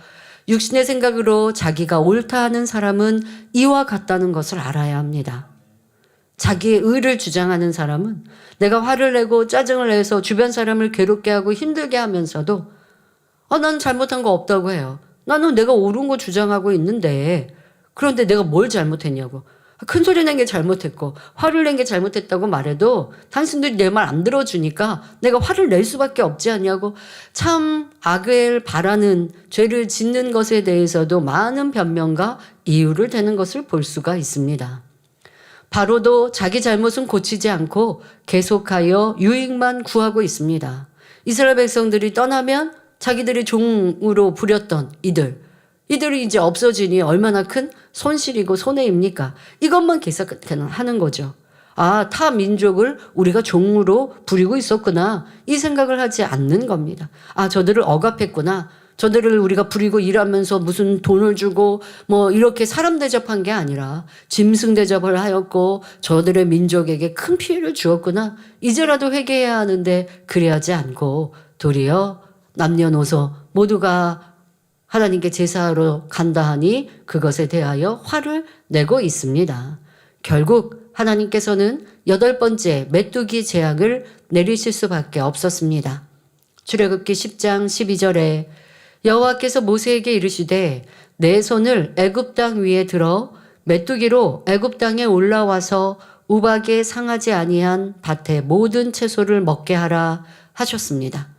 육신의 생각으로 자기가 옳다 하는 사람은 이와 같다는 것을 알아야 합니다. 자기의 의를 주장하는 사람은 내가 화를 내고 짜증을 내서 주변 사람을 괴롭게 하고 힘들게 하면서도 난 잘못한 거 없다고 해요. 나는 내가 옳은 거 주장하고 있는데 그런데 내가 뭘 잘못했냐고. 큰 소리 낸 게 잘못했고 화를 낸 게 잘못했다고 말해도 당신들이 내 말 안 들어주니까 내가 화를 낼 수밖에 없지 않냐고. 참 악을 바라는, 죄를 짓는 것에 대해서도 많은 변명과 이유를 대는 것을 볼 수가 있습니다. 바로도 자기 잘못은 고치지 않고 계속하여 유익만 구하고 있습니다. 이스라엘 백성들이 떠나면 자기들이 종으로 부렸던 이들이 이제 없어지니 얼마나 큰 손실이고 손해입니까? 이것만 계산하는 거죠. 타 민족을 우리가 종으로 부리고 있었구나, 이 생각을 하지 않는 겁니다. 저들을 억압했구나, 저들을 우리가 부리고 일하면서 무슨 돈을 주고 이렇게 사람 대접한 게 아니라 짐승 대접을 하였고 저들의 민족에게 큰 피해를 주었구나, 이제라도 회개해야 하는데 그래야지 않고 도리어 남녀노소 모두가 하나님께 제사하러 간다 하니 그것에 대하여 화를 내고 있습니다. 결국 하나님께서는 8번째 메뚜기 재앙을 내리실 수밖에 없었습니다. 출애굽기 10장 12절에 여호와께서 모세에게 이르시되 내 손을 애굽 땅 위에 들어 메뚜기로 애굽 땅에 올라와서 우박에 상하지 아니한 밭의 모든 채소를 먹게 하라 하셨습니다.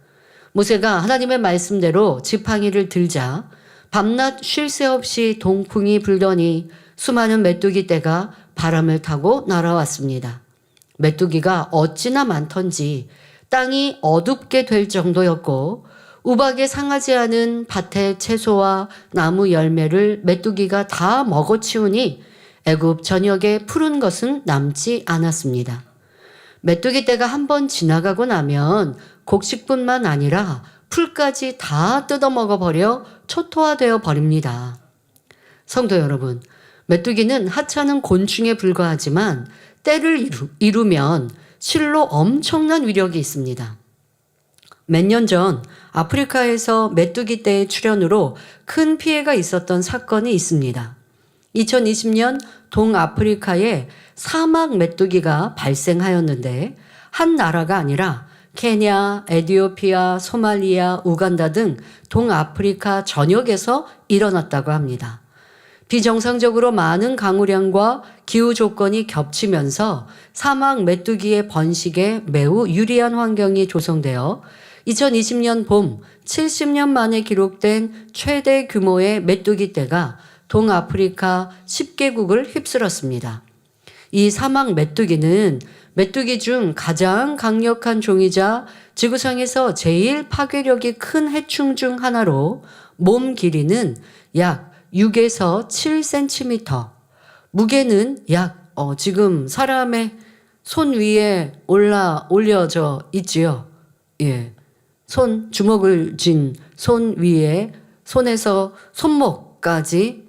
모세가 하나님의 말씀대로 지팡이를 들자 밤낮 쉴 새 없이 동풍이 불더니 수많은 메뚜기 떼가 바람을 타고 날아왔습니다. 메뚜기가 어찌나 많던지 땅이 어둡게 될 정도였고 우박에 상하지 않은 밭의 채소와 나무 열매를 메뚜기가 다 먹어치우니 애굽 전역에 푸른 것은 남지 않았습니다. 메뚜기 떼가 한번 지나가고 나면 곡식뿐만 아니라 풀까지 다 뜯어먹어버려 초토화되어 버립니다. 성도 여러분, 메뚜기는 하찮은 곤충에 불과하지만 때를 이루면 실로 엄청난 위력이 있습니다. 몇 년 전 아프리카에서 메뚜기 떼의 출현으로 큰 피해가 있었던 사건이 있습니다. 2020년 동아프리카에 사막 메뚜기가 발생하였는데 한 나라가 아니라 케냐, 에티오피아, 소말리아, 우간다 등 동아프리카 전역에서 일어났다고 합니다. 비정상적으로 많은 강우량과 기후 조건이 겹치면서 사막 메뚜기의 번식에 매우 유리한 환경이 조성되어 2020년 봄 70년 만에 기록된 최대 규모의 메뚜기 떼가 동아프리카 10개국을 휩쓸었습니다. 이 사막 메뚜기는 메뚜기 중 가장 강력한 종이자 지구상에서 제일 파괴력이 큰 해충 중 하나로 몸 길이는 약 6에서 7cm, 무게는 약 지금 사람의 손 위에 올려져 있지요. 예. 주먹을 쥔 손 위에 손에서 손목까지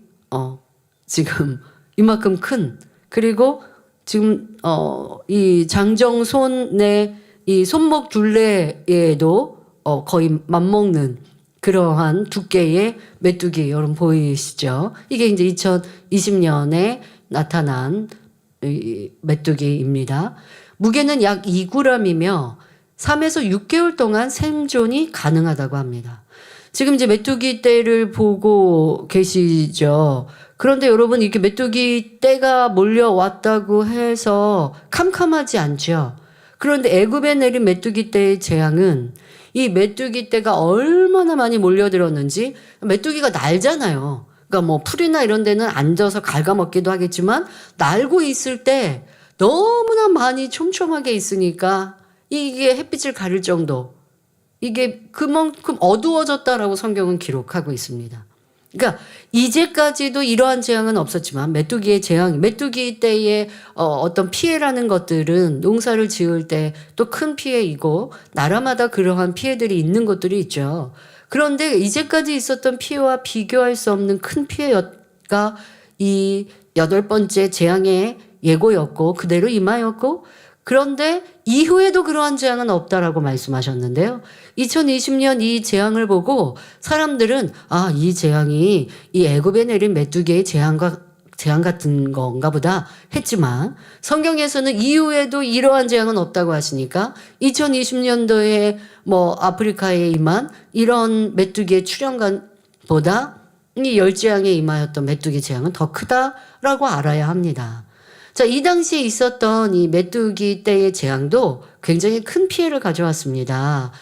지금 이만큼 큰, 그리고 지금 이 장정손의 이 손목 둘레에도 거의 맞먹는 그러한 두께의 메뚜기 여러분 보이시죠? 이게 이제 2020년에 나타난 메뚜기입니다. 무게는 약 2g이며 3에서 6개월 동안 생존이 가능하다고 합니다. 지금 이제 메뚜기 떼를 보고 계시죠? 그런데 여러분 이렇게 메뚜기 떼가 몰려왔다고 해서 캄캄하지 않죠? 그런데 애굽에 내린 메뚜기 떼의 재앙은 이 메뚜기 떼가 얼마나 많이 몰려들었는지, 메뚜기가 날잖아요. 그러니까 뭐 풀이나 이런 데는 앉아서 갉아먹기도 하겠지만 날고 있을 때 너무나 많이 촘촘하게 있으니까 이게 햇빛을 가릴 정도, 이게 그만큼 어두워졌다라고 성경은 기록하고 있습니다. 그러니까 이제까지도 이러한 재앙은 없었지만 메뚜기의 재앙, 메뚜기 때의 어떤 피해라는 것들은 농사를 지을 때 또 큰 피해이고 나라마다 그러한 피해들이 있는 것들이 있죠. 그런데 이제까지 있었던 피해와 비교할 수 없는 큰 피해가 이 8번째 재앙의 예고였고 그대로 임하였고, 그런데 이후에도 그러한 재앙은 없다라고 말씀하셨는데요. 2020년 이 재앙을 보고 사람들은 이 재앙이 이 애굽에 내린 메뚜기의 재앙 같은 건가 보다 했지만 성경에서는 이후에도 이러한 재앙은 없다고 하시니까 2020년도에 아프리카에 임한 이런 메뚜기의 출현보다 이 열재앙에 임하였던 메뚜기 재앙은 더 크다라고 알아야 합니다. 자, 이 당시에 있었던 이 메뚜기 떼의 재앙도 굉장히 큰 피해를 가져왔습니다.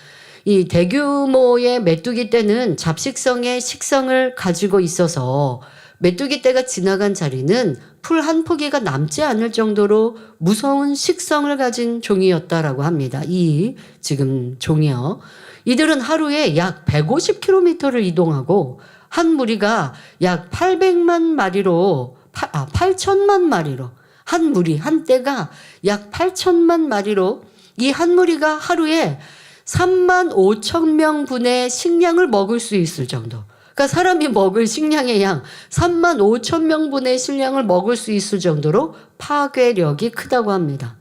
이 대규모의 메뚜기 떼는 잡식성의 식성을 가지고 있어서 메뚜기 떼가 지나간 자리는 풀 한 포기가 남지 않을 정도로 무서운 식성을 가진 종이었다라고 합니다. 이 지금 종이요. 이들은 하루에 약 150km를 이동하고 한 무리가 약 800만 마리로 8천만 마리로 한 무리, 한 떼가 약 8천만 마리로 이 한 무리가 하루에 3만 5천 명분의 식량을 먹을 수 있을 정도. 그러니까 사람이 먹을 식량의 양 3만 5천 명분의 식량을 먹을 수 있을 정도로 파괴력이 크다고 합니다.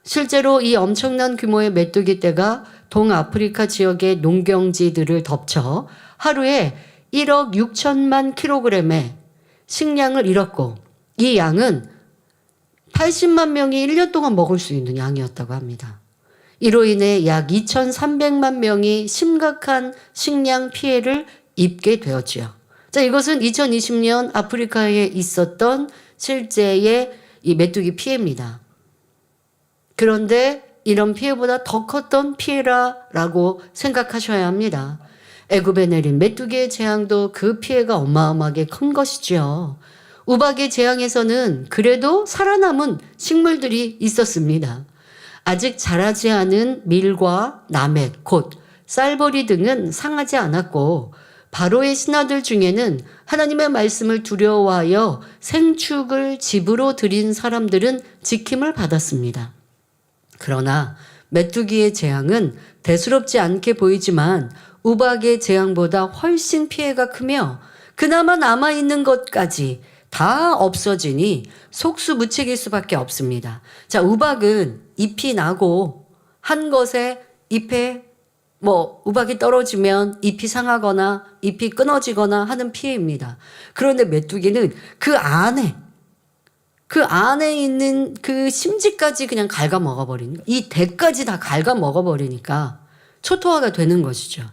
실제로 이 엄청난 규모의 메뚜기 떼가 동아프리카 지역의 농경지들을 덮쳐 하루에 1억 6천만 킬로그램의 식량을 잃었고 이 양은 80만 명이 1년 동안 먹을 수 있는 양이었다고 합니다. 이로 인해 약 2,300만 명이 심각한 식량 피해를 입게 되었지요. 자, 이것은 2020년 아프리카에 있었던 실제의 이 메뚜기 피해입니다. 그런데 이런 피해보다 더 컸던 피해라고 생각하셔야 합니다. 애굽에 내린 메뚜기의 재앙도 그 피해가 어마어마하게 큰 것이지요. 우박의 재앙에서는 그래도 살아남은 식물들이 있었습니다. 아직 자라지 않은 밀과 나멧, 곧 쌀보리 등은 상하지 않았고 바로의 신하들 중에는 하나님의 말씀을 두려워하여 생축을 집으로 드린 사람들은 지킴을 받았습니다. 그러나 메뚜기의 재앙은 대수롭지 않게 보이지만 우박의 재앙보다 훨씬 피해가 크며 그나마 남아있는 것까지 다 없어지니 속수무책일 수밖에 없습니다. 자, 우박은 잎이 나고 한 것에 잎에 우박이 떨어지면 잎이 상하거나 잎이 끊어지거나 하는 피해입니다. 그런데 메뚜기는 그 안에 있는 그 심지까지 그냥 갉아먹어버리는, 이 대까지 다 갉아먹어버리니까 초토화가 되는 것이죠.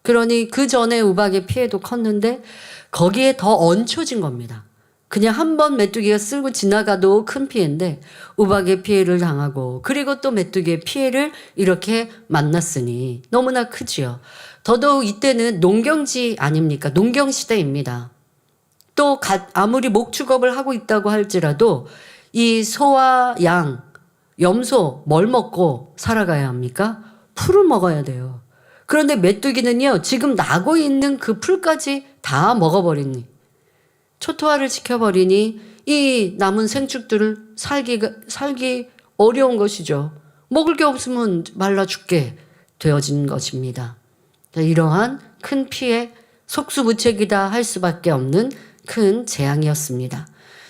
그러니 그 전에 우박의 피해도 컸는데 거기에 더 얹혀진 겁니다. 그냥 한 번 메뚜기가 쓸고 지나가도 큰 피해인데 우박의 피해를 당하고 그리고 또 메뚜기의 피해를 이렇게 만났으니 너무나 크지요. 더더욱 이때는 농경지 아닙니까? 농경시대입니다. 또 아무리 목축업을 하고 있다고 할지라도 이 소와 양, 염소 뭘 먹고 살아가야 합니까? 풀을 먹어야 돼요. 그런데 메뚜기는요, 지금 나고 있는 그 풀까지 다 먹어버리니, 초토화를 시켜버리니 이 남은 생축들을 살기 어려운 것이죠. 먹을 게 없으면 말라 죽게 되어진 것입니다. 이러한 큰 피해, 속수무책이다 할 수밖에 없는 큰 재앙이었습니다.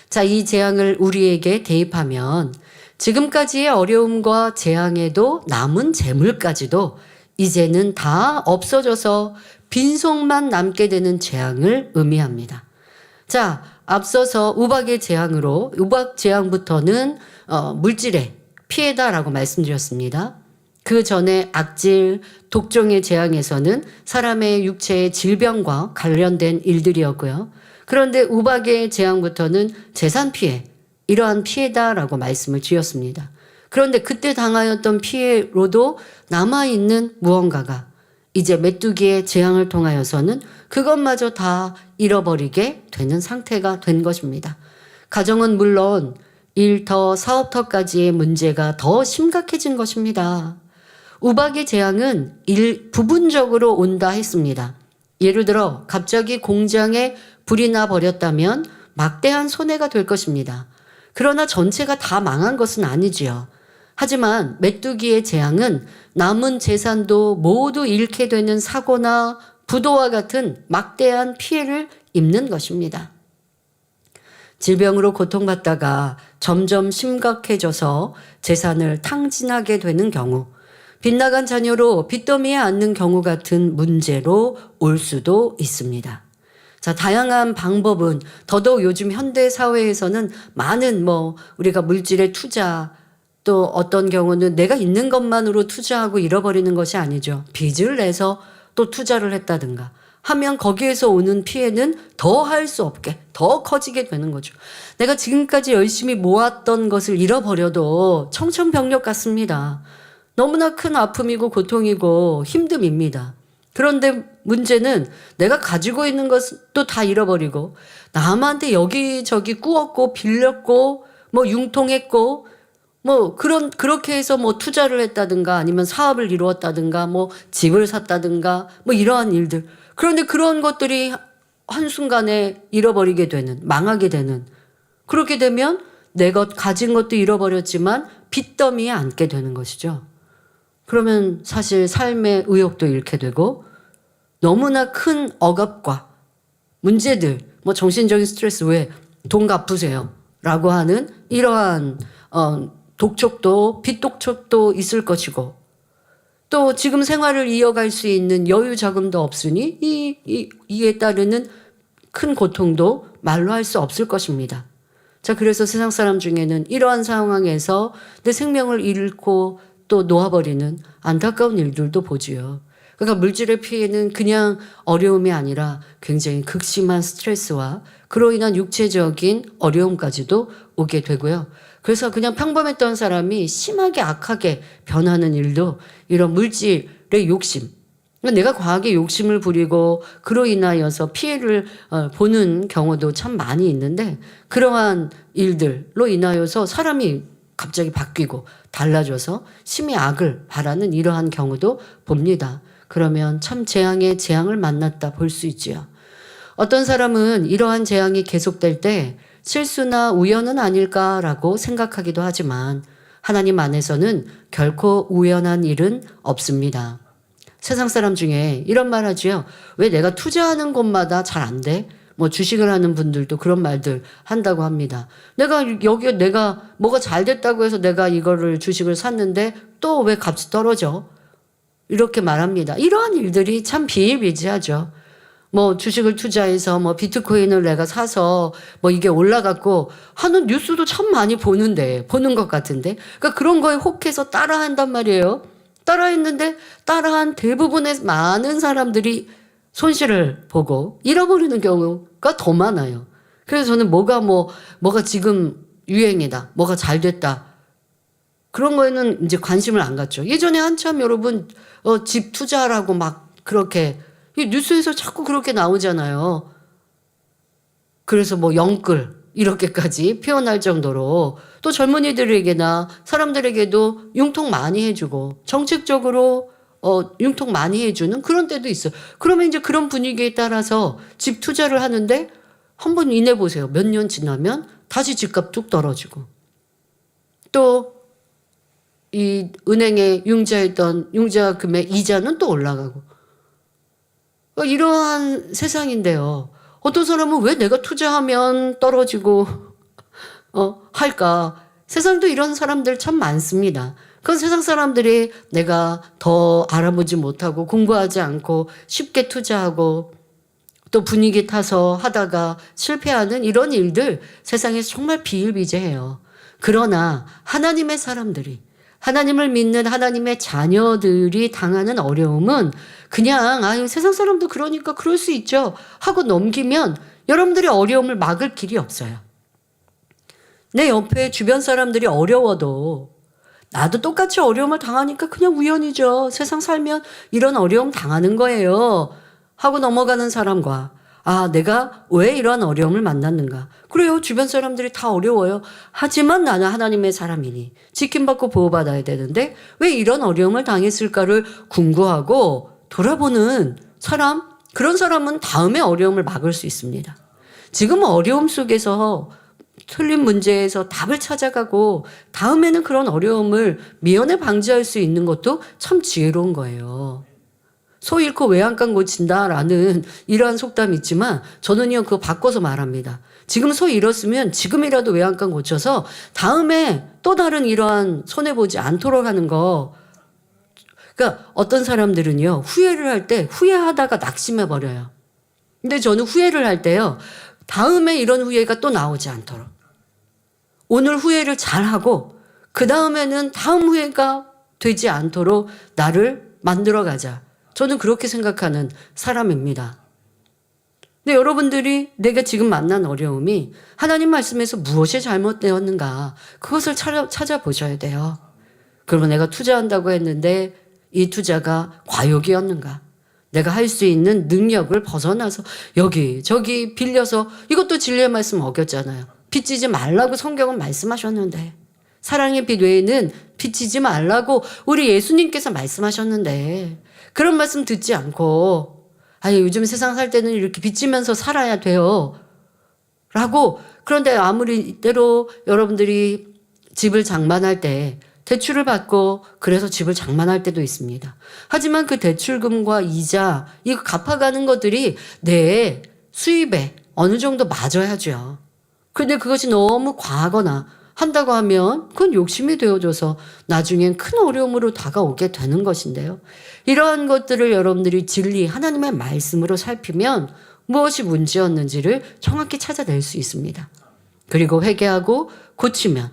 자, 이 재앙을 우리에게 대입하면 지금까지의 어려움과 재앙에도 남은 재물까지도 이제는 다 없어져서 빈속만 남게 되는 재앙을 의미합니다. 자, 앞서서 우박의 재앙으로, 우박 재앙부터는 물질의 피해다라고 말씀드렸습니다. 그 전에 악질, 독종의 재앙에서는 사람의 육체의 질병과 관련된 일들이었고요. 그런데 우박의 재앙부터는 재산 피해, 이러한 피해다라고 말씀을 드렸습니다. 그런데 그때 당하였던 피해로도 남아있는 무언가가 이제 메뚜기의 재앙을 통하여서는 그것마저 다 잃어버리게 되는 상태가 된 것입니다. 가정은 물론 일터, 사업터까지의 문제가 더 심각해진 것입니다. 우박의 재앙은 부분적으로 온다 했습니다. 예를 들어 갑자기 공장에 불이 나 버렸다면 막대한 손해가 될 것입니다. 그러나 전체가 다 망한 것은 아니지요. 하지만 메뚜기의 재앙은 남은 재산도 모두 잃게 되는 사고나 부도와 같은 막대한 피해를 입는 것입니다. 질병으로 고통받다가 점점 심각해져서 재산을 탕진하게 되는 경우, 빗나간 자녀로 빚더미에 앉는 경우 같은 문제로 올 수도 있습니다. 자, 다양한 방법은 더더욱 요즘 현대 사회에서는 많은 우리가 물질의 투자, 또 어떤 경우는 내가 있는 것만으로 투자하고 잃어버리는 것이 아니죠. 빚을 내서 또 투자를 했다든가 하면 거기에서 오는 피해는 더 할 수 없게 더 커지게 되는 거죠. 내가 지금까지 열심히 모았던 것을 잃어버려도 청천벽력 같습니다. 너무나 큰 아픔이고 고통이고 힘듦입니다. 그런데 문제는 내가 가지고 있는 것도 다 잃어버리고 남한테 여기저기 꾸었고 빌렸고 융통했고 그렇게 해서 투자를 했다든가 아니면 사업을 이루었다든가 집을 샀다든가 이러한 일들. 그런데 그런 것들이 한순간에 잃어버리게 되는, 망하게 되는. 그렇게 되면 내가 가진 것도 잃어버렸지만 빚더미에 앉게 되는 것이죠. 그러면 사실 삶의 의욕도 잃게 되고 너무나 큰 억압과 문제들, 정신적인 스트레스, 왜 돈 갚으세요 라고 하는 이러한 독촉도, 빚독촉도 있을 것이고 또 지금 생활을 이어갈 수 있는 여유 자금도 없으니 이에 따르는 큰 고통도 말로 할 수 없을 것입니다. 자, 그래서 세상 사람 중에는 이러한 상황에서 내 생명을 잃고 또 놓아버리는 안타까운 일들도 보지요. 그러니까 물질의 피해는 그냥 어려움이 아니라 굉장히 극심한 스트레스와 그로 인한 육체적인 어려움까지도 오게 되고요. 그래서 그냥 평범했던 사람이 심하게 악하게 변하는 일도 이런 물질의 욕심, 내가 과하게 욕심을 부리고 그로 인하여서 피해를 보는 경우도 참 많이 있는데, 그러한 일들로 인하여서 사람이 갑자기 바뀌고 달라져서 심히 악을 바라는 이러한 경우도 봅니다. 그러면 참 재앙에 재앙을 만났다 볼 수 있지요. 어떤 사람은 이러한 재앙이 계속될 때 실수나 우연은 아닐까라고 생각하기도 하지만 하나님 안에서는 결코 우연한 일은 없습니다. 세상 사람 중에 이런 말 하지요. 왜 내가 투자하는 곳마다 잘 안 돼? 뭐 주식을 하는 분들도 그런 말들 한다고 합니다. 여기에 내가 뭐가 잘 됐다고 해서 내가 이거를 주식을 샀는데 또 왜 값이 떨어져? 이렇게 말합니다. 이러한 일들이 참 비일비재하죠. 뭐 주식을 투자해서 뭐 비트코인을 내가 사서 뭐 이게 올라갔고 하는 뉴스도 참 많이 보는 것 같은데. 그러니까 그런 거에 혹해서 따라한단 말이에요. 따라했는데 따라한 대부분의 많은 사람들이 손실을 보고 잃어버리는 경우가 더 많아요. 그래서 저는 뭐가 지금 유행이다, 뭐가 잘 됐다, 그런 거에는 이제 관심을 안 갖죠. 예전에 한참 여러분 집 투자라고 막 그렇게 이 뉴스에서 자꾸 그렇게 나오잖아요. 그래서 뭐 영끌 이렇게까지 표현할 정도로 또 젊은이들에게나 사람들에게도 융통 많이 해주고 정책적으로 융통 많이 해주는 그런 때도 있어요. 그러면 이제 그런 분위기에 따라서 집 투자를 하는데 한번 인해 보세요. 몇 년 지나면 다시 집값 뚝 떨어지고 또 이 은행에 융자금의 이자는 또 올라가고 이러한 세상인데요. 어떤 사람은 왜 내가 투자하면 떨어지고 할까? 세상도 이런 사람들 참 많습니다. 그건 세상 사람들이 내가 더 알아보지 못하고 공부하지 않고 쉽게 투자하고 또 분위기 타서 하다가 실패하는 이런 일들 세상에서 정말 비일비재해요. 그러나 하나님의 사람들이, 하나님을 믿는 하나님의 자녀들이 당하는 어려움은 그냥 세상 사람도 그러니까 그럴 수 있죠 하고 넘기면 여러분들의 어려움을 막을 길이 없어요. 내 옆에 주변 사람들이 어려워도 나도 똑같이 어려움을 당하니까 그냥 우연이죠. 세상 살면 이런 어려움 당하는 거예요 하고 넘어가는 사람과 내가 왜 이런 어려움을 만났는가. 그래요. 주변 사람들이 다 어려워요. 하지만 나는 하나님의 사람이니 지킴받고 보호받아야 되는데 왜 이런 어려움을 당했을까를 궁구하고 돌아보는 사람, 그런 사람은 다음에 어려움을 막을 수 있습니다. 지금 어려움 속에서 틀린 문제에서 답을 찾아가고 다음에는 그런 어려움을 미연에 방지할 수 있는 것도 참 지혜로운 거예요. 소 잃고 외양간 고친다라는 이러한 속담이 있지만 저는요 그거 바꿔서 말합니다. 지금 소 잃었으면 지금이라도 외양간 고쳐서 다음에 또 다른 이러한 손해보지 않도록 하는 거. 그러니까 어떤 사람들은요 후회를 할 때 후회하다가 낙심해버려요. 근데 저는 후회를 할 때요 다음에 이런 후회가 또 나오지 않도록 오늘 후회를 잘하고 그 다음에는 다음 후회가 되지 않도록 나를 만들어가자. 저는 그렇게 생각하는 사람입니다. 근데 여러분들이 내가 지금 만난 어려움이 하나님 말씀에서 무엇이 잘못되었는가 그것을 찾아보셔야 돼요. 그러면 내가 투자한다고 했는데 이 투자가 과욕이었는가, 내가 할 수 있는 능력을 벗어나서 여기저기 빌려서, 이것도 진리의 말씀 어겼잖아요. 빚지지 말라고 성경은 말씀하셨는데, 사랑의 빚 외에는 빚지지 말라고 우리 예수님께서 말씀하셨는데 그런 말씀 듣지 않고 요즘 세상 살 때는 이렇게 빚지면서 살아야 돼요 라고. 그런데 아무리 때로 여러분들이 집을 장만할 때 대출을 받고 그래서 집을 장만할 때도 있습니다. 하지만 그 대출금과 이자 이거 갚아가는 것들이 내 수입에 어느 정도 맞아야죠. 그런데 그것이 너무 과하거나 한다고 하면 그건 욕심이 되어져서 나중엔 큰 어려움으로 다가오게 되는 것인데요. 이러한 것들을 여러분들이 진리 하나님의 말씀으로 살피면 무엇이 문제였는지를 정확히 찾아낼 수 있습니다. 그리고 회개하고 고치면,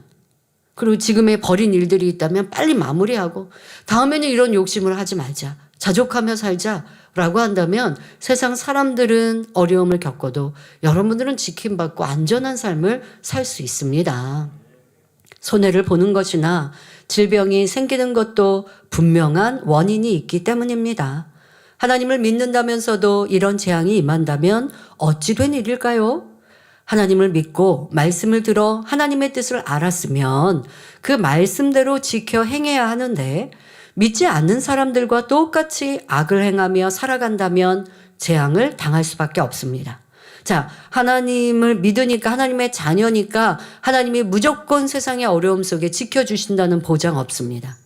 그리고 지금의 버린 일들이 있다면 빨리 마무리하고 다음에는 이런 욕심을 하지 말자, 자족하며 살자라고 한다면 세상 사람들은 어려움을 겪어도 여러분들은 지킴받고 안전한 삶을 살 수 있습니다. 손해를 보는 것이나 질병이 생기는 것도 분명한 원인이 있기 때문입니다. 하나님을 믿는다면서도 이런 재앙이 임한다면 어찌 된 일일까요? 하나님을 믿고 말씀을 들어 하나님의 뜻을 알았으면 그 말씀대로 지켜 행해야 하는데 믿지 않는 사람들과 똑같이 악을 행하며 살아간다면 재앙을 당할 수밖에 없습니다. 자, 하나님을 믿으니까 하나님의 자녀니까 하나님이 무조건 세상의 어려움 속에 지켜주신다는 보장 없습니다.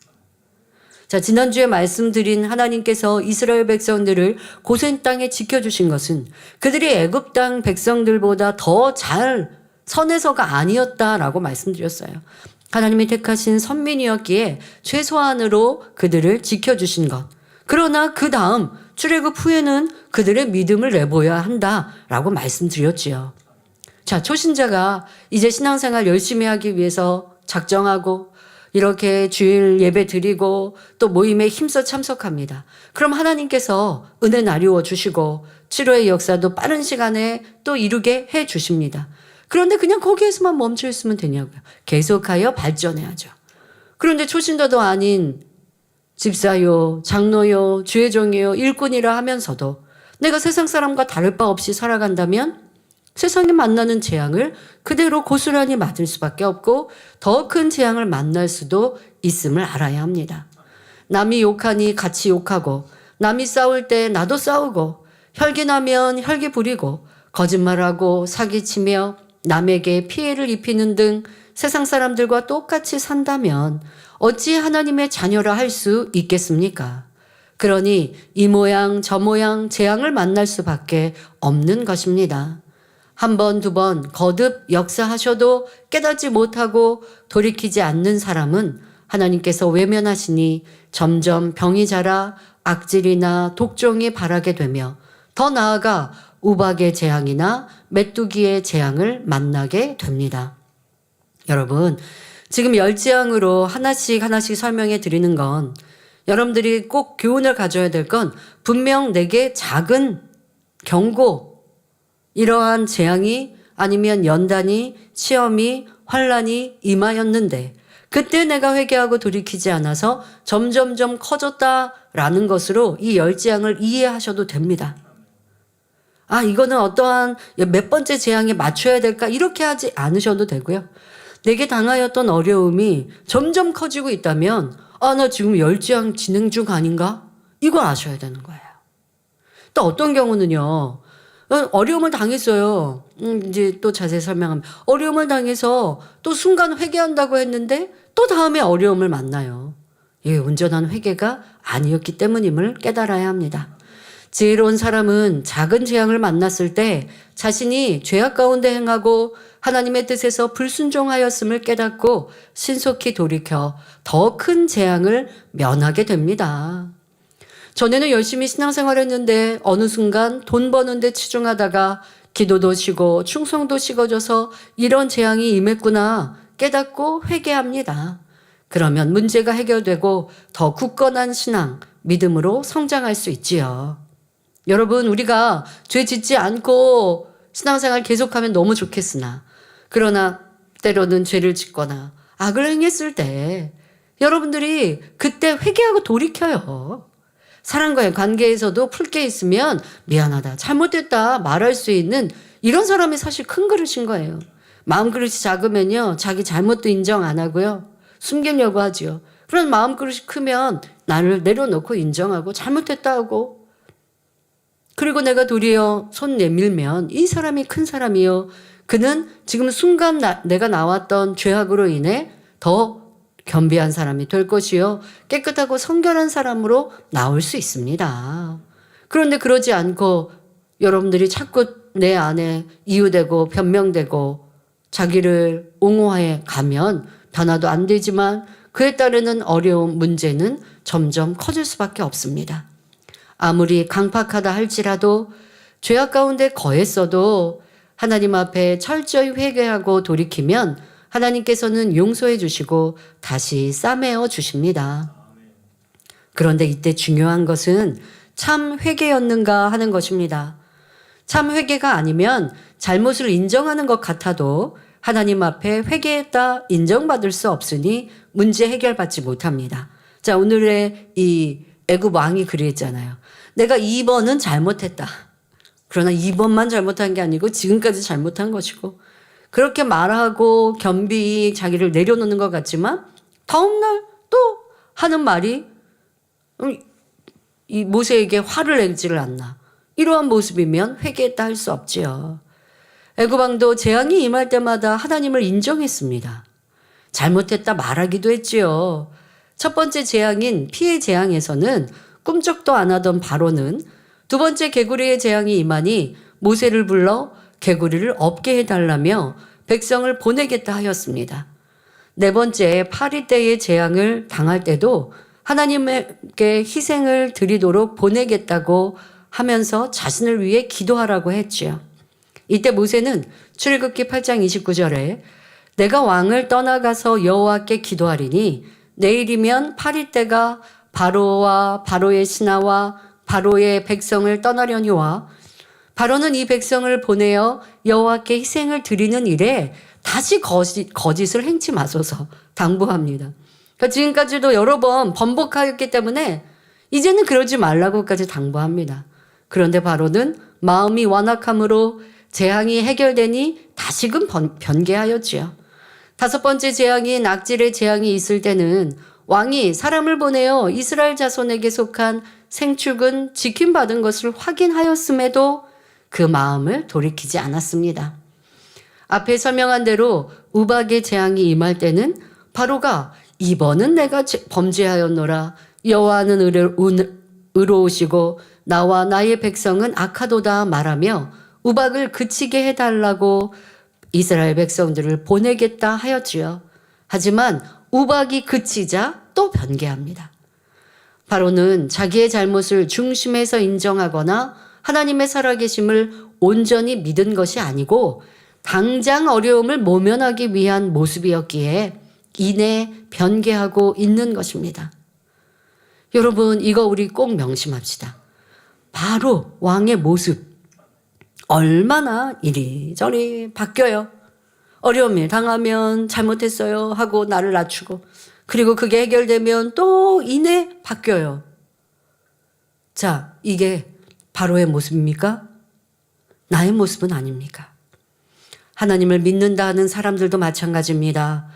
자, 지난주에 말씀드린 하나님께서 이스라엘 백성들을 고센 땅에 지켜주신 것은 그들이 애굽 땅 백성들보다 더 잘 선해서가 아니었다라고 말씀드렸어요. 하나님이 택하신 선민이었기에 최소한으로 그들을 지켜주신 것. 그러나 그 다음 출애굽 후에는 그들의 믿음을 내보여야 한다라고 말씀드렸지요. 자, 초신자가 이제 신앙생활 열심히 하기 위해서 작정하고 이렇게 주일 예배 드리고 또 모임에 힘써 참석합니다. 그럼 하나님께서 은혜 나누어 주시고 치료의 역사도 빠른 시간에 또 이루게 해 주십니다. 그런데 그냥 거기에서만 멈춰 있으면 되냐고요. 계속하여 발전해야죠. 그런데 초신자도 아닌 집사요, 장로요, 주의종이요, 일꾼이라 하면서도 내가 세상 사람과 다를 바 없이 살아간다면 세상에 만나는 재앙을 그대로 고스란히 맞을 수밖에 없고 더 큰 재앙을 만날 수도 있음을 알아야 합니다. 남이 욕하니 같이 욕하고 남이 싸울 때 나도 싸우고 혈기나면 혈기 부리고 거짓말하고 사기치며 남에게 피해를 입히는 등 세상 사람들과 똑같이 산다면 어찌 하나님의 자녀라 할 수 있겠습니까? 그러니 이 모양 저 모양 재앙을 만날 수밖에 없는 것입니다. 한 번, 두 번 거듭 역사하셔도 깨닫지 못하고 돌이키지 않는 사람은 하나님께서 외면하시니 점점 병이 자라 악질이나 독종이 발하게 되며 더 나아가 우박의 재앙이나 메뚜기의 재앙을 만나게 됩니다. 여러분, 지금 열재앙으로 하나씩 설명해 드리는 건 여러분들이 꼭 교훈을 가져야 될 건 분명 내게 작은 경고, 이러한 재앙이 아니면 연단이, 시험이, 환란이 임하였는데 그때 내가 회개하고 돌이키지 않아서 점점점 커졌다라는 것으로 이 열재앙을 이해하셔도 됩니다. 아, 이거는 어떠한 몇 번째 재앙에 맞춰야 될까? 이렇게 하지 않으셔도 되고요. 내게 당하였던 어려움이 점점 커지고 있다면 나 지금 열재앙 진행 중 아닌가? 이걸 아셔야 되는 거예요. 또 어떤 경우는요. 어려움을 당했어요. 이제 또 자세히 설명하면 어려움을 당해서 또 순간 회개한다고 했는데 또 다음에 어려움을 만나요. 이게 온전한 회개가 아니었기 때문임을 깨달아야 합니다. 지혜로운 사람은 작은 재앙을 만났을 때 자신이 죄악 가운데 행하고 하나님의 뜻에서 불순종하였음을 깨닫고 신속히 돌이켜 더 큰 재앙을 면하게 됩니다. 전에는 열심히 신앙생활했는데 어느 순간 돈 버는 데 치중하다가 기도도 쉬고 충성도 식어져서 이런 재앙이 임했구나 깨닫고 회개합니다. 그러면 문제가 해결되고 더 굳건한 신앙, 믿음으로 성장할 수 있지요. 여러분, 우리가 죄 짓지 않고 신앙생활 계속하면 너무 좋겠으나 그러나 때로는 죄를 짓거나 악을 행했을 때 여러분들이 그때 회개하고 돌이켜요. 사람과의 관계에서도 풀 게 있으면 미안하다, 잘못됐다 말할 수 있는 이런 사람이 사실 큰 그릇인 거예요. 마음 그릇이 작으면요, 자기 잘못도 인정 안 하고요, 숨기려고 하지요. 그런 마음 그릇이 크면 나를 내려놓고 인정하고 잘못했다 하고, 그리고 내가 도리어 손 내밀면 이 사람이 큰 사람이요, 그는 지금 순간 내가 나왔던 죄악으로 인해 더 겸비한 사람이 될 것이요, 깨끗하고 성결한 사람으로 나올 수 있습니다. 그런데 그러지 않고 여러분들이 자꾸 내 안에 이유되고 변명되고 자기를 옹호해 가면 변화도 안 되지만 그에 따르는 어려운 문제는 점점 커질 수밖에 없습니다. 아무리 강팍하다 할지라도 죄악 가운데 거했어도 하나님 앞에 철저히 회개하고 돌이키면 하나님께서는 용서해 주시고 다시 싸매어 주십니다. 그런데 이때 중요한 것은 참 회개였는가 하는 것입니다. 참 회개가 아니면 잘못을 인정하는 것 같아도 하나님 앞에 회개했다 인정받을 수 없으니 문제 해결받지 못합니다. 자, 오늘의 이 애굽 왕이 그랬잖아요. 내가 2번은 잘못했다. 그러나 2번만 잘못한 게 아니고 지금까지 잘못한 것이고, 그렇게 말하고 겸비히 자기를 내려놓는 것 같지만 다음날 또 하는 말이 이 모세에게 화를 내지를 않나. 이러한 모습이면 회개했다 할 수 없지요. 애굽 왕도 재앙이 임할 때마다 하나님을 인정했습니다. 잘못했다 말하기도 했지요. 첫 번째 재앙인 피해 재앙에서는 꿈쩍도 안 하던 바로는 두 번째 개구리의 재앙이 임하니 모세를 불러 개구리를 없게 해달라며 백성을 보내겠다 하였습니다. 네 번째 파리 때의 재앙을 당할 때도 하나님께 희생을 드리도록 보내겠다고 하면서 자신을 위해 기도하라고 했지요. 이때 모세는 출애굽기 8장 29절에 내가 왕을 떠나가서 여호와께 기도하리니 내일이면 파리 때가 바로와 바로의 신하와 바로의 백성을 떠나려니와 바로는 이 백성을 보내어 여호와께 희생을 드리는 일에 다시 거짓을 행치 마소서 당부합니다. 그러니까 지금까지도 여러 번 번복하였기 때문에 이제는 그러지 말라고까지 당부합니다. 그런데 바로는 마음이 완악함으로 재앙이 해결되니 다시금 변개하였지요. 다섯 번째 재앙인 악질의 재앙이 있을 때는 왕이 사람을 보내어 이스라엘 자손에게 속한 생축은 지킴받은 것을 확인하였음에도 그 마음을 돌이키지 않았습니다. 앞에 설명한 대로 우박의 재앙이 임할 때는 바로가 이번은 내가 범죄하였노라 여호와는 의로우시고 나와 나의 백성은 악하도다 말하며 우박을 그치게 해달라고 이스라엘 백성들을 보내겠다 하였지요. 하지만 우박이 그치자 또 변개합니다. 바로는 자기의 잘못을 중심에서 인정하거나 하나님의 살아계심을 온전히 믿은 것이 아니고 당장 어려움을 모면하기 위한 모습이었기에 이내 변개하고 있는 것입니다. 여러분, 이거 우리 꼭 명심합시다. 바로 왕의 모습 얼마나 이리저리 바뀌어요. 어려운 일 당하면 잘못했어요 하고 나를 낮추고, 그리고 그게 해결되면 또 이내 바뀌어요. 자, 이게 바로의 모습입니까? 나의 모습은 아닙니까? 하나님을 믿는다 하는 사람들도 마찬가지입니다.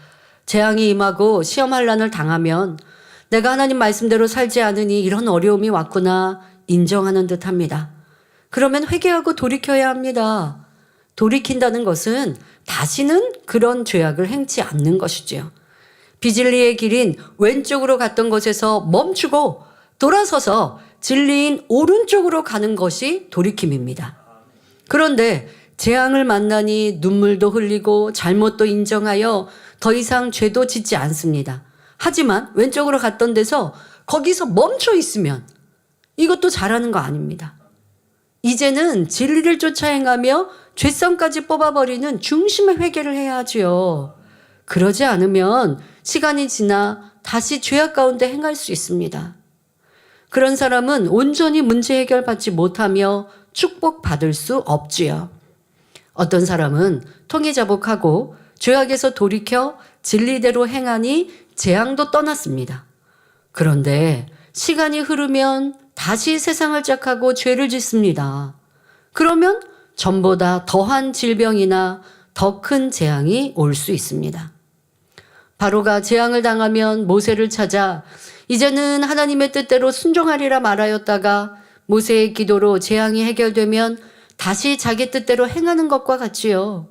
재앙이 임하고 시험환란을 당하면 내가 하나님 말씀대로 살지 않으니 이런 어려움이 왔구나 인정하는 듯합니다. 그러면 회개하고 돌이켜야 합니다. 돌이킨다는 것은 다시는 그런 죄악을 행치 않는 것이지요. 비진리의 길인 왼쪽으로 갔던 곳에서 멈추고 돌아서서 진리인 오른쪽으로 가는 것이 돌이킴입니다. 그런데 재앙을 만나니 눈물도 흘리고 잘못도 인정하여 더 이상 죄도 짓지 않습니다. 하지만 왼쪽으로 갔던 데서 거기서 멈춰 있으면 이것도 잘하는 거 아닙니다. 이제는 진리를 쫓아 행하며 죄성까지 뽑아버리는 중심의 회개를 해야 하지요. 그러지 않으면 시간이 지나 다시 죄악 가운데 행할 수 있습니다. 그런 사람은 온전히 문제 해결받지 못하며 축복받을 수 없지요. 어떤 사람은 통해자복하고 죄악에서 돌이켜 진리대로 행하니 재앙도 떠났습니다. 그런데 시간이 흐르면 다시 세상을 짝하고 죄를 짓습니다. 그러면 전보다 더한 질병이나 더 큰 재앙이 올 수 있습니다. 바로가 재앙을 당하면 모세를 찾아 이제는 하나님의 뜻대로 순종하리라 말하였다가 모세의 기도로 재앙이 해결되면 다시 자기 뜻대로 행하는 것과 같지요.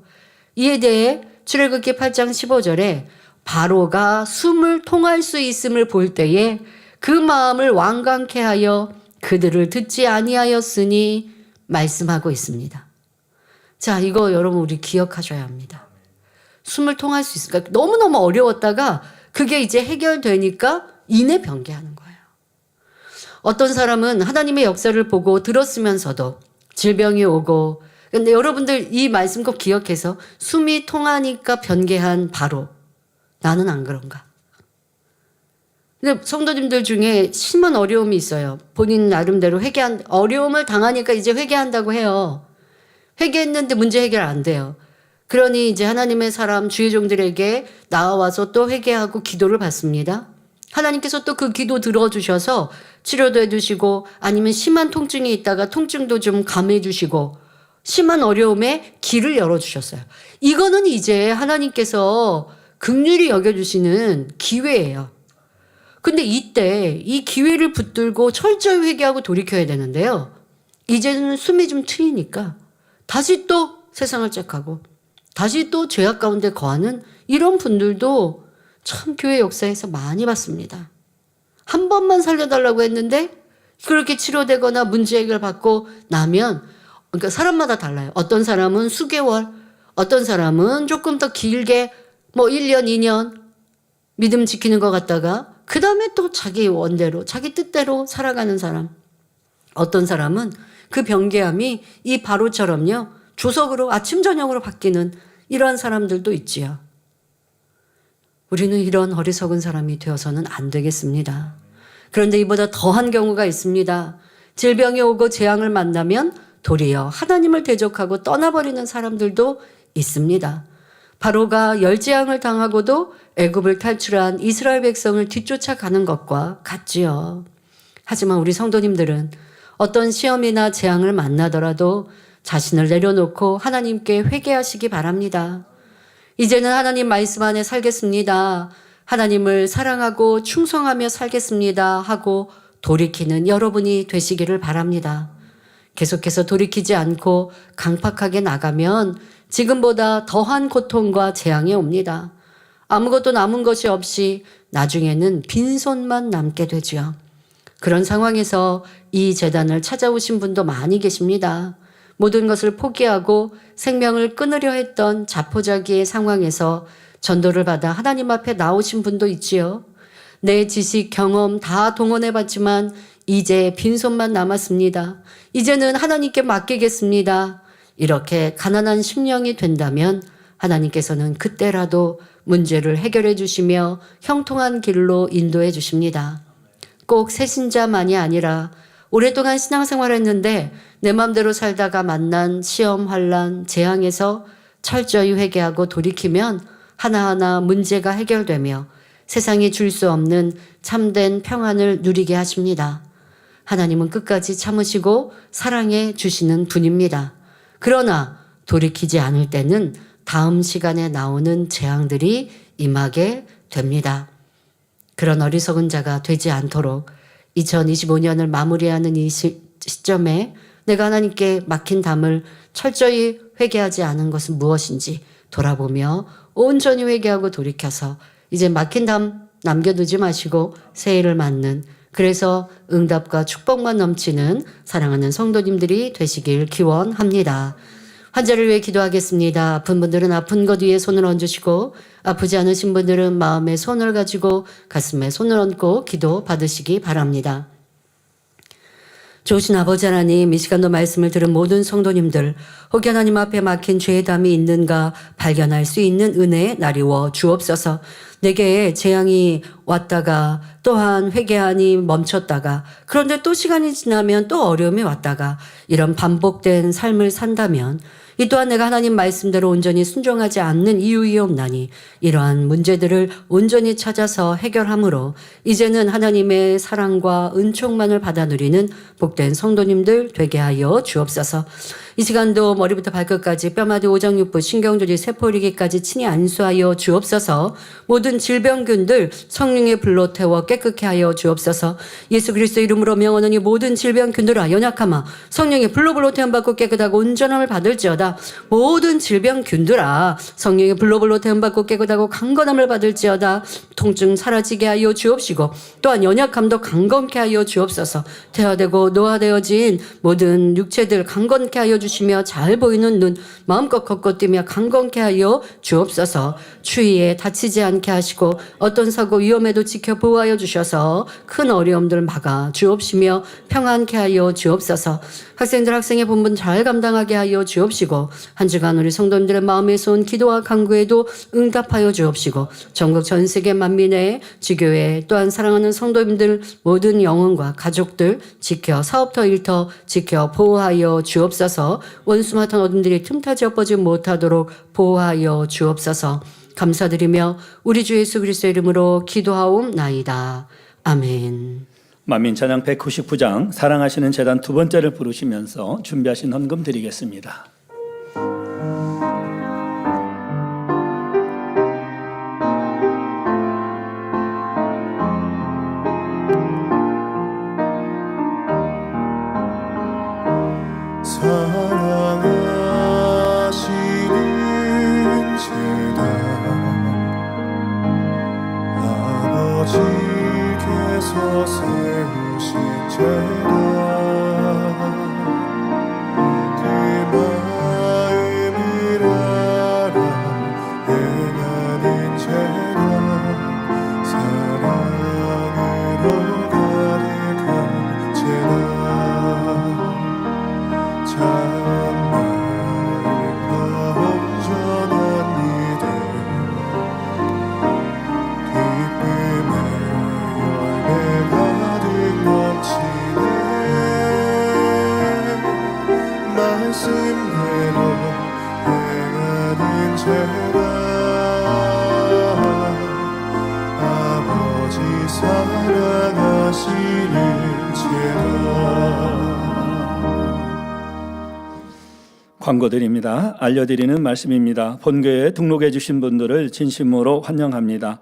이에 대해 출애굽기 8장 15절에 바로가 숨을 통할 수 있음을 볼 때에 그 마음을 완강케 하여 그들을 듣지 아니하였으니 말씀하고 있습니다. 자, 이거 여러분 우리 기억하셔야 합니다. 숨을 통할 수 있을까? 너무너무 어려웠다가 그게 이제 해결되니까 이내 변개하는 거예요. 어떤 사람은 하나님의 역사를 보고 들었으면서도 질병이 오고, 근데 여러분들 이 말씀 꼭 기억해서 숨이 통하니까 변개한 바로 나는 안 그런가? 근데 성도님들 중에 심한 어려움이 있어요. 본인 나름대로 어려움을 당하니까 이제 회개한다고 해요. 회개했는데 문제 해결 안 돼요. 그러니 이제 하나님의 사람 주의 종들에게 나와서 또 회개하고 기도를 받습니다. 하나님께서 또 그 기도 들어주셔서 치료도 해주시고 아니면 심한 통증이 있다가 통증도 좀 감해주시고 심한 어려움에 길을 열어주셨어요. 이거는 이제 하나님께서 긍휼히 여겨주시는 기회예요. 근데 이때 이 기회를 붙들고 철저히 회개하고 돌이켜야 되는데요. 이제는 숨이 좀 트이니까 다시 또 세상을 짝하고 다시 또 죄악 가운데 거하는 이런 분들도 참 교회 역사에서 많이 봤습니다. 한 번만 살려달라고 했는데 그렇게 치료되거나 문제 해결받고 나면, 그러니까 사람마다 달라요. 어떤 사람은 수개월, 어떤 사람은 조금 더 길게 1년, 2년 믿음 지키는 것 같다가 그 다음에 또 자기 원대로, 자기 뜻대로 살아가는 사람. 어떤 사람은 그 변개함이 이 바로처럼요, 조석으로 아침 저녁으로 바뀌는 이러한 사람들도 있지요. 우리는 이런 어리석은 사람이 되어서는 안 되겠습니다. 그런데 이보다 더한 경우가 있습니다. 질병이 오고 재앙을 만나면 도리어 하나님을 대적하고 떠나버리는 사람들도 있습니다. 바로가 열재앙을 당하고도 애굽을 탈출한 이스라엘 백성을 뒤쫓아가는 것과 같지요. 하지만 우리 성도님들은 어떤 시험이나 재앙을 만나더라도 자신을 내려놓고 하나님께 회개하시기 바랍니다. 이제는 하나님 말씀 안에 살겠습니다. 하나님을 사랑하고 충성하며 살겠습니다 하고 돌이키는 여러분이 되시기를 바랍니다. 계속해서 돌이키지 않고 강팍하게 나가면 지금보다 더한 고통과 재앙이 옵니다. 아무것도 남은 것이 없이 나중에는 빈손만 남게 되죠. 그런 상황에서 이 재단을 찾아오신 분도 많이 계십니다. 모든 것을 포기하고 생명을 끊으려 했던 자포자기의 상황에서 전도를 받아 하나님 앞에 나오신 분도 있지요. 내 지식, 경험 다 동원해봤지만 이제 빈손만 남았습니다. 이제는 하나님께 맡기겠습니다. 이렇게 가난한 심령이 된다면 하나님께서는 그때라도 문제를 해결해 주시며 형통한 길로 인도해 주십니다. 꼭 새신자만이 아니라 오랫동안 신앙생활을 했는데 내 마음대로 살다가 만난 시험, 환난, 재앙에서 철저히 회개하고 돌이키면 하나하나 문제가 해결되며 세상이 줄 수 없는 참된 평안을 누리게 하십니다. 하나님은 끝까지 참으시고 사랑해 주시는 분입니다. 그러나 돌이키지 않을 때는 다음 시간에 나오는 재앙들이 임하게 됩니다. 그런 어리석은 자가 되지 않도록 2025년을 마무리하는 이 시점에 내가 하나님께 막힌 담을 철저히 회개하지 않은 것은 무엇인지 돌아보며 온전히 회개하고 돌이켜서 이제 막힌 담 남겨두지 마시고 새해를 맞는, 그래서 응답과 축복만 넘치는 사랑하는 성도님들이 되시길 기원합니다. 환자를 위해 기도하겠습니다. 아픈 분들은 아픈 것 위에 손을 얹으시고 아프지 않으신 분들은 마음에 손을 가지고 가슴에 손을 얹고 기도 받으시기 바랍니다. 좋으신 아버지 하나님, 이 시간도 말씀을 들은 모든 성도님들, 혹여 하나님 앞에 막힌 죄의 담이 있는가 발견할 수 있는 은혜에 나리워 주옵소서. 내게 재앙이 왔다가 또한 회개하니 멈췄다가, 그런데 또 시간이 지나면 또 어려움이 왔다가, 이런 반복된 삶을 산다면 이 또한 내가 하나님 말씀대로 온전히 순종하지 않는 이유이옵나니 이러한 문제들을 온전히 찾아서 해결함으로 이제는 하나님의 사랑과 은총만을 받아 누리는 복된 성도님들 되게 하여 주옵소서. 이 시간도 머리부터 발끝까지 뼈마디 오장육부 신경조리 세포리기까지 친히 안수하여 주옵소서. 모든 질병균들 성령 성령의 불로 태워 깨끗게 하여 주옵소서. 예수 그리스도 이름으로 명하노니 모든 질병 균들아 연약하마 성령의 불로 태움 받고 깨끗하고 온전함을 받을지어다. 모든 질병 균들아 성령의 불로 태움 받고 깨끗하고 강건함을 받을지어다. 통증 사라지게 하여 주옵시고 또한 연약함도 강건케 하여 주옵소서. 퇴화되고 노화되어진 모든 육체들 강건케 하여 주시며 잘 보이는 눈 마음껏 걷고 뛰며 강건케 하여 주옵소서. 추위에 다치지 않게 하시고 어떤 사고 위험에도 지켜 보호하여 주셔서 큰 어려움들 막아 주옵시며 평안케 하여 주옵소서. 학생들 학생의 본분 잘 감당하게 하여 주옵시고 한 주간 우리 성도님들의 마음에서 온 기도와 간구에도 응답하여 주옵시고 전국 전 세계 만민의 지교회 또한 사랑하는 성도님들 모든 영혼과 가족들 지켜 사업터 일터 지켜 보호하여 주옵소서. 원수 맡은 어둠들이 틈타지 엎어지 못하도록 보호하여 주옵소서. 감사드리며 우리 주 예수 그리스도 이름으로 기도하옵나이다. 아멘. 만민 찬양 199장 사랑하시는 재단 두 번째를 부르시면서 준비하신 헌금 드리겠습니다. 사랑하시는 재단 아버지께서 세우신 재단 그 마음을 알아 행하는 재단 사랑으로 가득한 재단 참나음과 온전한 믿음 기쁨의 열매 가득 넘치네 말씀대로 행하는 재단 아버지 사랑하시는 재단 광고드립니다. 알려드리는 말씀입니다. 본교회에 등록해 주신 분들을 진심으로 환영합니다.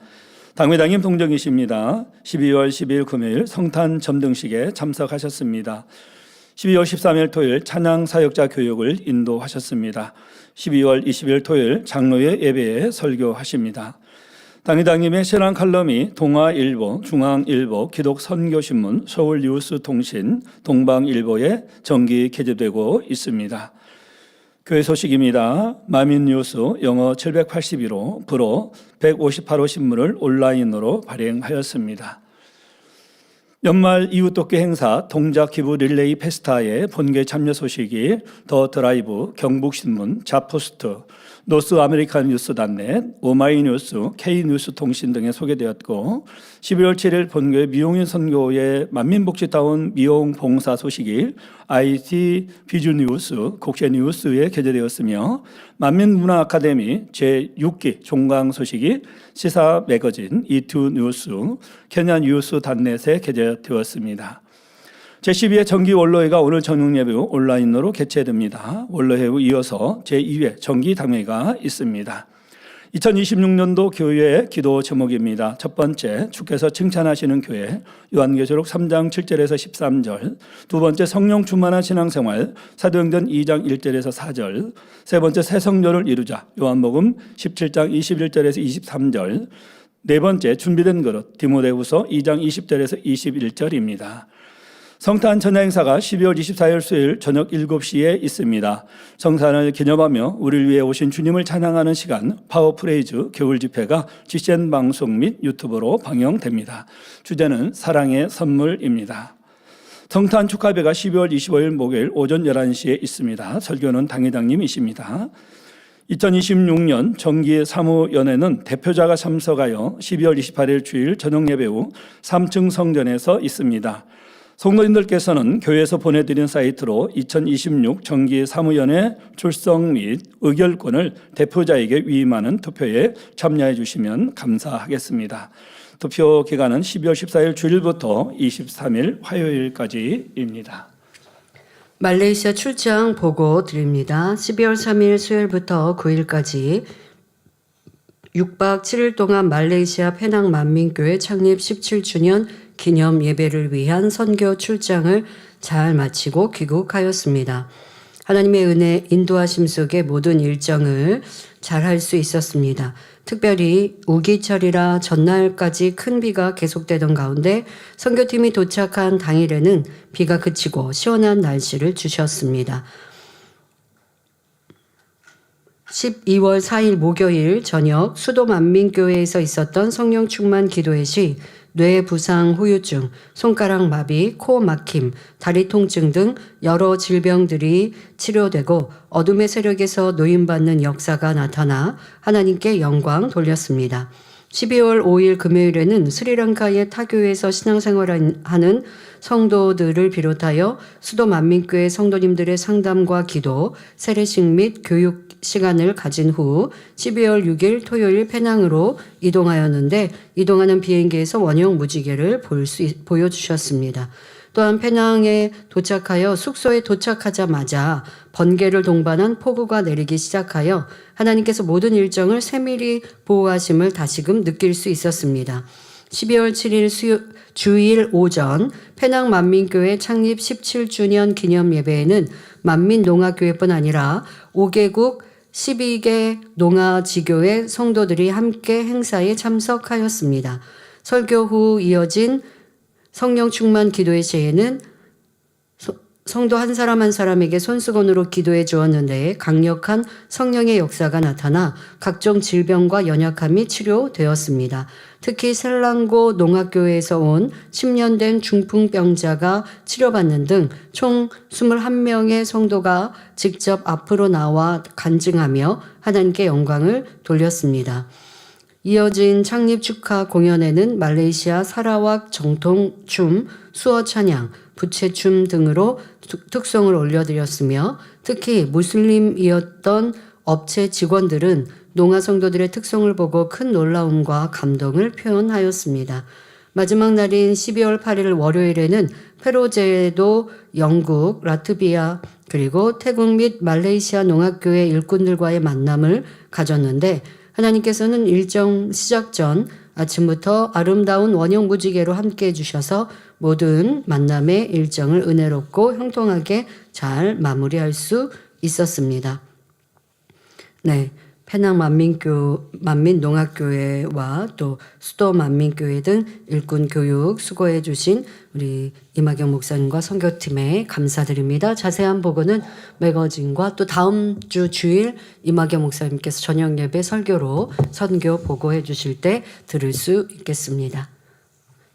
당회장님 동정이십니다. 12월 12일 금요일 성탄 점등식에 참석하셨습니다. 12월 13일 토요일 찬양 사역자 교육을 인도하셨습니다. 12월 20일 토요일 장로회 예배에 설교하십니다. 당회장님의 신앙 칼럼이 동아일보, 중앙일보, 기독선교신문, 서울뉴스통신, 동방일보에 정기 게재되고 있습니다. 교회 소식입니다. 마민뉴스 영어 781호, 불어 158호 신문을 온라인으로 발행하였습니다. 연말 이웃돕기 행사 동작 기부 릴레이 페스타의 본계 참여 소식이 더 드라이브, 경북신문, 자포스트, 노스 아메리칸 뉴스닷넷, 오마이뉴스, K뉴스 통신 등에 소개되었고 11월 7일 본교의 미용인 선교의 만민복지타운 미용 봉사 소식이 IT 비주뉴스, 국제뉴스에 게재되었으며 만민문화 아카데미 제6기 종강 소식이 시사 매거진 이투뉴스, 케냐 뉴스닷넷에 게재되었습니다. 제12회 정기 원로회가 오늘 저녁 예배 후 온라인으로 개최됩니다. 원로회 후 이어서 제2회 정기 당회가 있습니다. 2026년도 교회 기도 제목입니다. 첫 번째, 주께서 칭찬하시는 교회, 요한계시록 3장 7절에서 13절. 두 번째, 성령 충만한 신앙생활, 사도행전 2장 1절에서 4절. 세 번째, 새 성전을 이루자, 요한복음 17장 21절에서 23절. 네 번째, 준비된 그릇, 디모데후서 2장 20절에서 21절입니다. 성탄 전야 행사가 12월 24일 수요일 저녁 7시에 있습니다. 성탄을 기념하며 우리를 위해 오신 주님을 찬양하는 시간 파워프레이즈 겨울 집회가 GCN 방송 및 유튜브로 방영됩니다. 주제는 사랑의 선물입니다. 성탄 축하배가 12월 25일 목요일 오전 11시에 있습니다. 설교는 당회장님이십니다. 2026년 정기 사무연회는 대표자가 참석하여 12월 28일 주일 저녁 예배 후 3층 성전에서 있습니다. 성도님들께서는 교회에서 보내드린 사이트로 2026 정기 사무연회 출석 및 의결권을 대표자에게 위임하는 투표에 참여해 주시면 감사하겠습니다. 투표 기간은 12월 14일 주일부터 23일 화요일까지입니다. 말레이시아 출장 보고 드립니다. 12월 3일 수요일부터 9일까지 6박 7일 동안 말레이시아 페낭 만민교회 창립 17주년 기념 예배를 위한 선교 출장을 잘 마치고 귀국하였습니다. 하나님의 은혜 인도하심 속에 모든 일정을 잘 할 수 있었습니다. 특별히 우기철이라 전날까지 큰 비가 계속되던 가운데 선교팀이 도착한 당일에는 비가 그치고 시원한 날씨를 주셨습니다. 12월 4일 목요일 저녁 수도 만민교회에서 있었던 성령 충만 기도회 시 뇌 부상 후유증, 손가락 마비, 코 막힘, 다리 통증 등 여러 질병들이 치료되고 어둠의 세력에서 노임받는 역사가 나타나 하나님께 영광 돌렸습니다. 12월 5일 금요일에는 스리랑카의 타교에서 신앙생활하는 성도들을 비롯하여 수도 만민교회 성도님들의 상담과 기도, 세례식 및 교육 시간을 가진 후 12월 6일 토요일 페낭으로 이동하였는데 이동하는 비행기에서 원형 무지개를 보여주셨습니다. 또한 페낭에 도착하여 숙소에 도착하자마자 번개를 동반한 폭우가 내리기 시작하여 하나님께서 모든 일정을 세밀히 보호하심을 다시금 느낄 수 있었습니다. 12월 7일 주일 오전 페낭 만민교회 창립 17주년 기념 예배에는 만민농아교회뿐 아니라 5개국 12개 농아지교회 성도들이 함께 행사에 참석하였습니다. 설교 후 이어진 성령 충만 기도회 시에는 성도 한 사람 한 사람에게 손수건으로 기도해 주었는데 강력한 성령의 역사가 나타나 각종 질병과 연약함이 치료되었습니다. 특히 셀랑고 농학교에서 온 10년 된 중풍병자가 치료받는 등 총 21명의 성도가 직접 앞으로 나와 간증하며 하나님께 영광을 돌렸습니다. 이어진 창립 축하 공연에는 말레이시아 사라왁 정통춤, 수어 찬양, 부채춤 등으로 특송을 올려드렸으며 특히 무슬림이었던 업체 직원들은 농아 성도들의 특송을 보고 큰 놀라움과 감동을 표현하였습니다. 마지막 날인 12월 8일 월요일에는 페로제도 영국, 라트비아 그리고 태국 및 말레이시아 농학교회 일꾼들과의 만남을 가졌는데 하나님께서는 일정 시작 전 아침부터 아름다운 원형 무지개로 함께해 주셔서 모든 만남의 일정을 은혜롭고 형통하게 잘 마무리할 수 있었습니다. 네, 페낭 만민농학교회와 또 수도 만민교회 등 일꾼 교육 수고해 주신 우리 이마경 목사님과 선교팀에 감사드립니다. 자세한 보고는 매거진과 또 다음 주 주일 이마경 목사님께서 저녁 예배 설교로 선교 보고해 주실 때 들을 수 있겠습니다.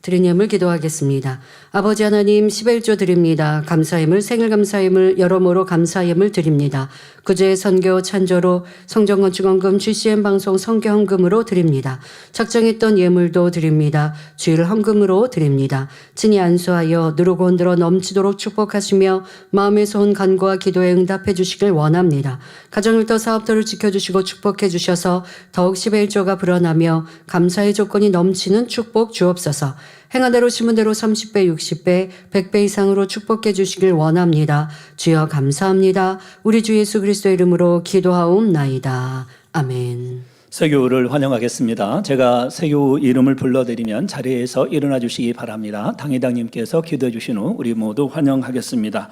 드린 예물 기도하겠습니다. 아버지 하나님 11조 드립니다. 감사예물 생일 감사예물 여러모로 감사예물 드립니다. 구제 선교 찬조로 성전건축원금 GCN 방송 선교헌금으로 드립니다. 작정했던 예물도 드립니다. 주일 헌금으로 드립니다. 친히 안수하여 누르고 흔들어 넘치도록 축복하시며 마음에서 온 간구와 기도에 응답해 주시길 원합니다. 가정일터 사업터를 지켜주시고 축복해 주셔서 더욱 11조가 불어나며 감사의 조건이 넘치는 축복 주옵소서. 행한 대로 심은 대로 30배, 60배, 100배 이상으로 축복해 주시길 원합니다. 주여 감사합니다. 우리 주 예수 그리스도의 이름으로 기도하옵나이다. 아멘. 세교를 환영하겠습니다. 제가 세교 이름을 불러드리면 자리에서 일어나 주시기 바랍니다. 당회장님께서 기도해 주신 후 우리 모두 환영하겠습니다.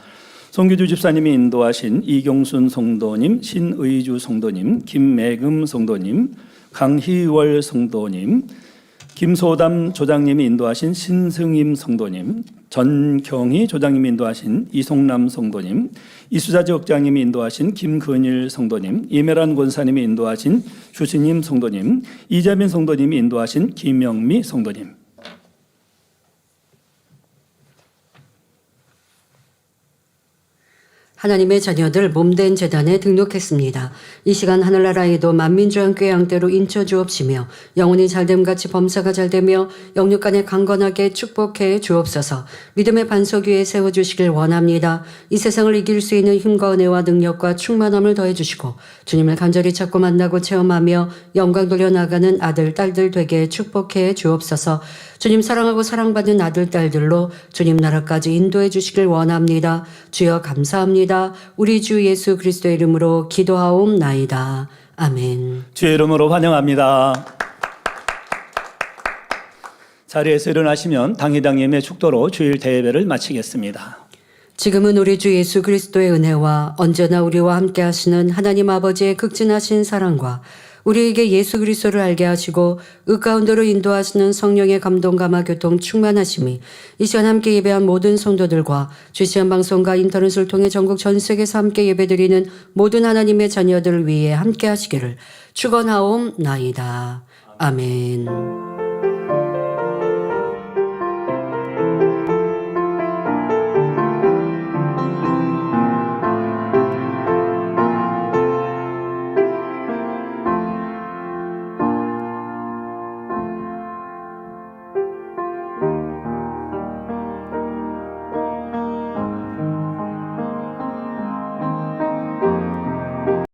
송규주 집사님이 인도하신 이경순 성도님, 신의주 성도님, 김매금 성도님, 강희월 성도님, 김소담 조장님이 인도하신 신승임 성도님, 전경희 조장님이 인도하신 이송남 성도님, 이수자 지역장님이 인도하신 김근일 성도님, 이메란 권사님이 인도하신 주신임 성도님, 이재민 성도님이 인도하신 김영미 성도님. 하나님의 자녀들 몸된 재단에 등록했습니다. 이 시간 하늘나라에도 만민주 함께 양대로 인쳐 주옵시며 영혼이 잘됨같이 범사가 잘되며 영육간에 강건하게 축복해 주옵소서. 믿음의 반석 위에 세워주시길 원합니다. 이 세상을 이길 수 있는 힘과 은혜와 능력과 충만함을 더해주시고 주님을 간절히 찾고 만나고 체험하며 영광 돌려나가는 아들 딸들 되게 축복해 주옵소서. 주님 사랑하고 사랑받는 아들 딸들로 주님 나라까지 인도해 주시길 원합니다. 주여 감사합니다. 우리 주 예수 그리스도의 이름으로 기도하옵나이다. 아멘. 주의 이름으로 환영합니다. 자리에서 일어나시면 당회장님의 축도로 주일 대예배를 마치겠습니다. 지금은 우리 주 예수 그리스도의 은혜와 언제나 우리와 함께 하시는 하나님 아버지의 극진하신 사랑과 우리에게 예수 그리스도를 알게 하시고 그 가운데로 인도하시는 성령의 감동 감화 교통 충만하심이 이 시간 함께 예배한 모든 성도들과 주시한 방송과 인터넷을 통해 전국 전 세계에서 함께 예배드리는 모든 하나님의 자녀들을 위해 함께 하시기를 축원하옵나이다. 아멘.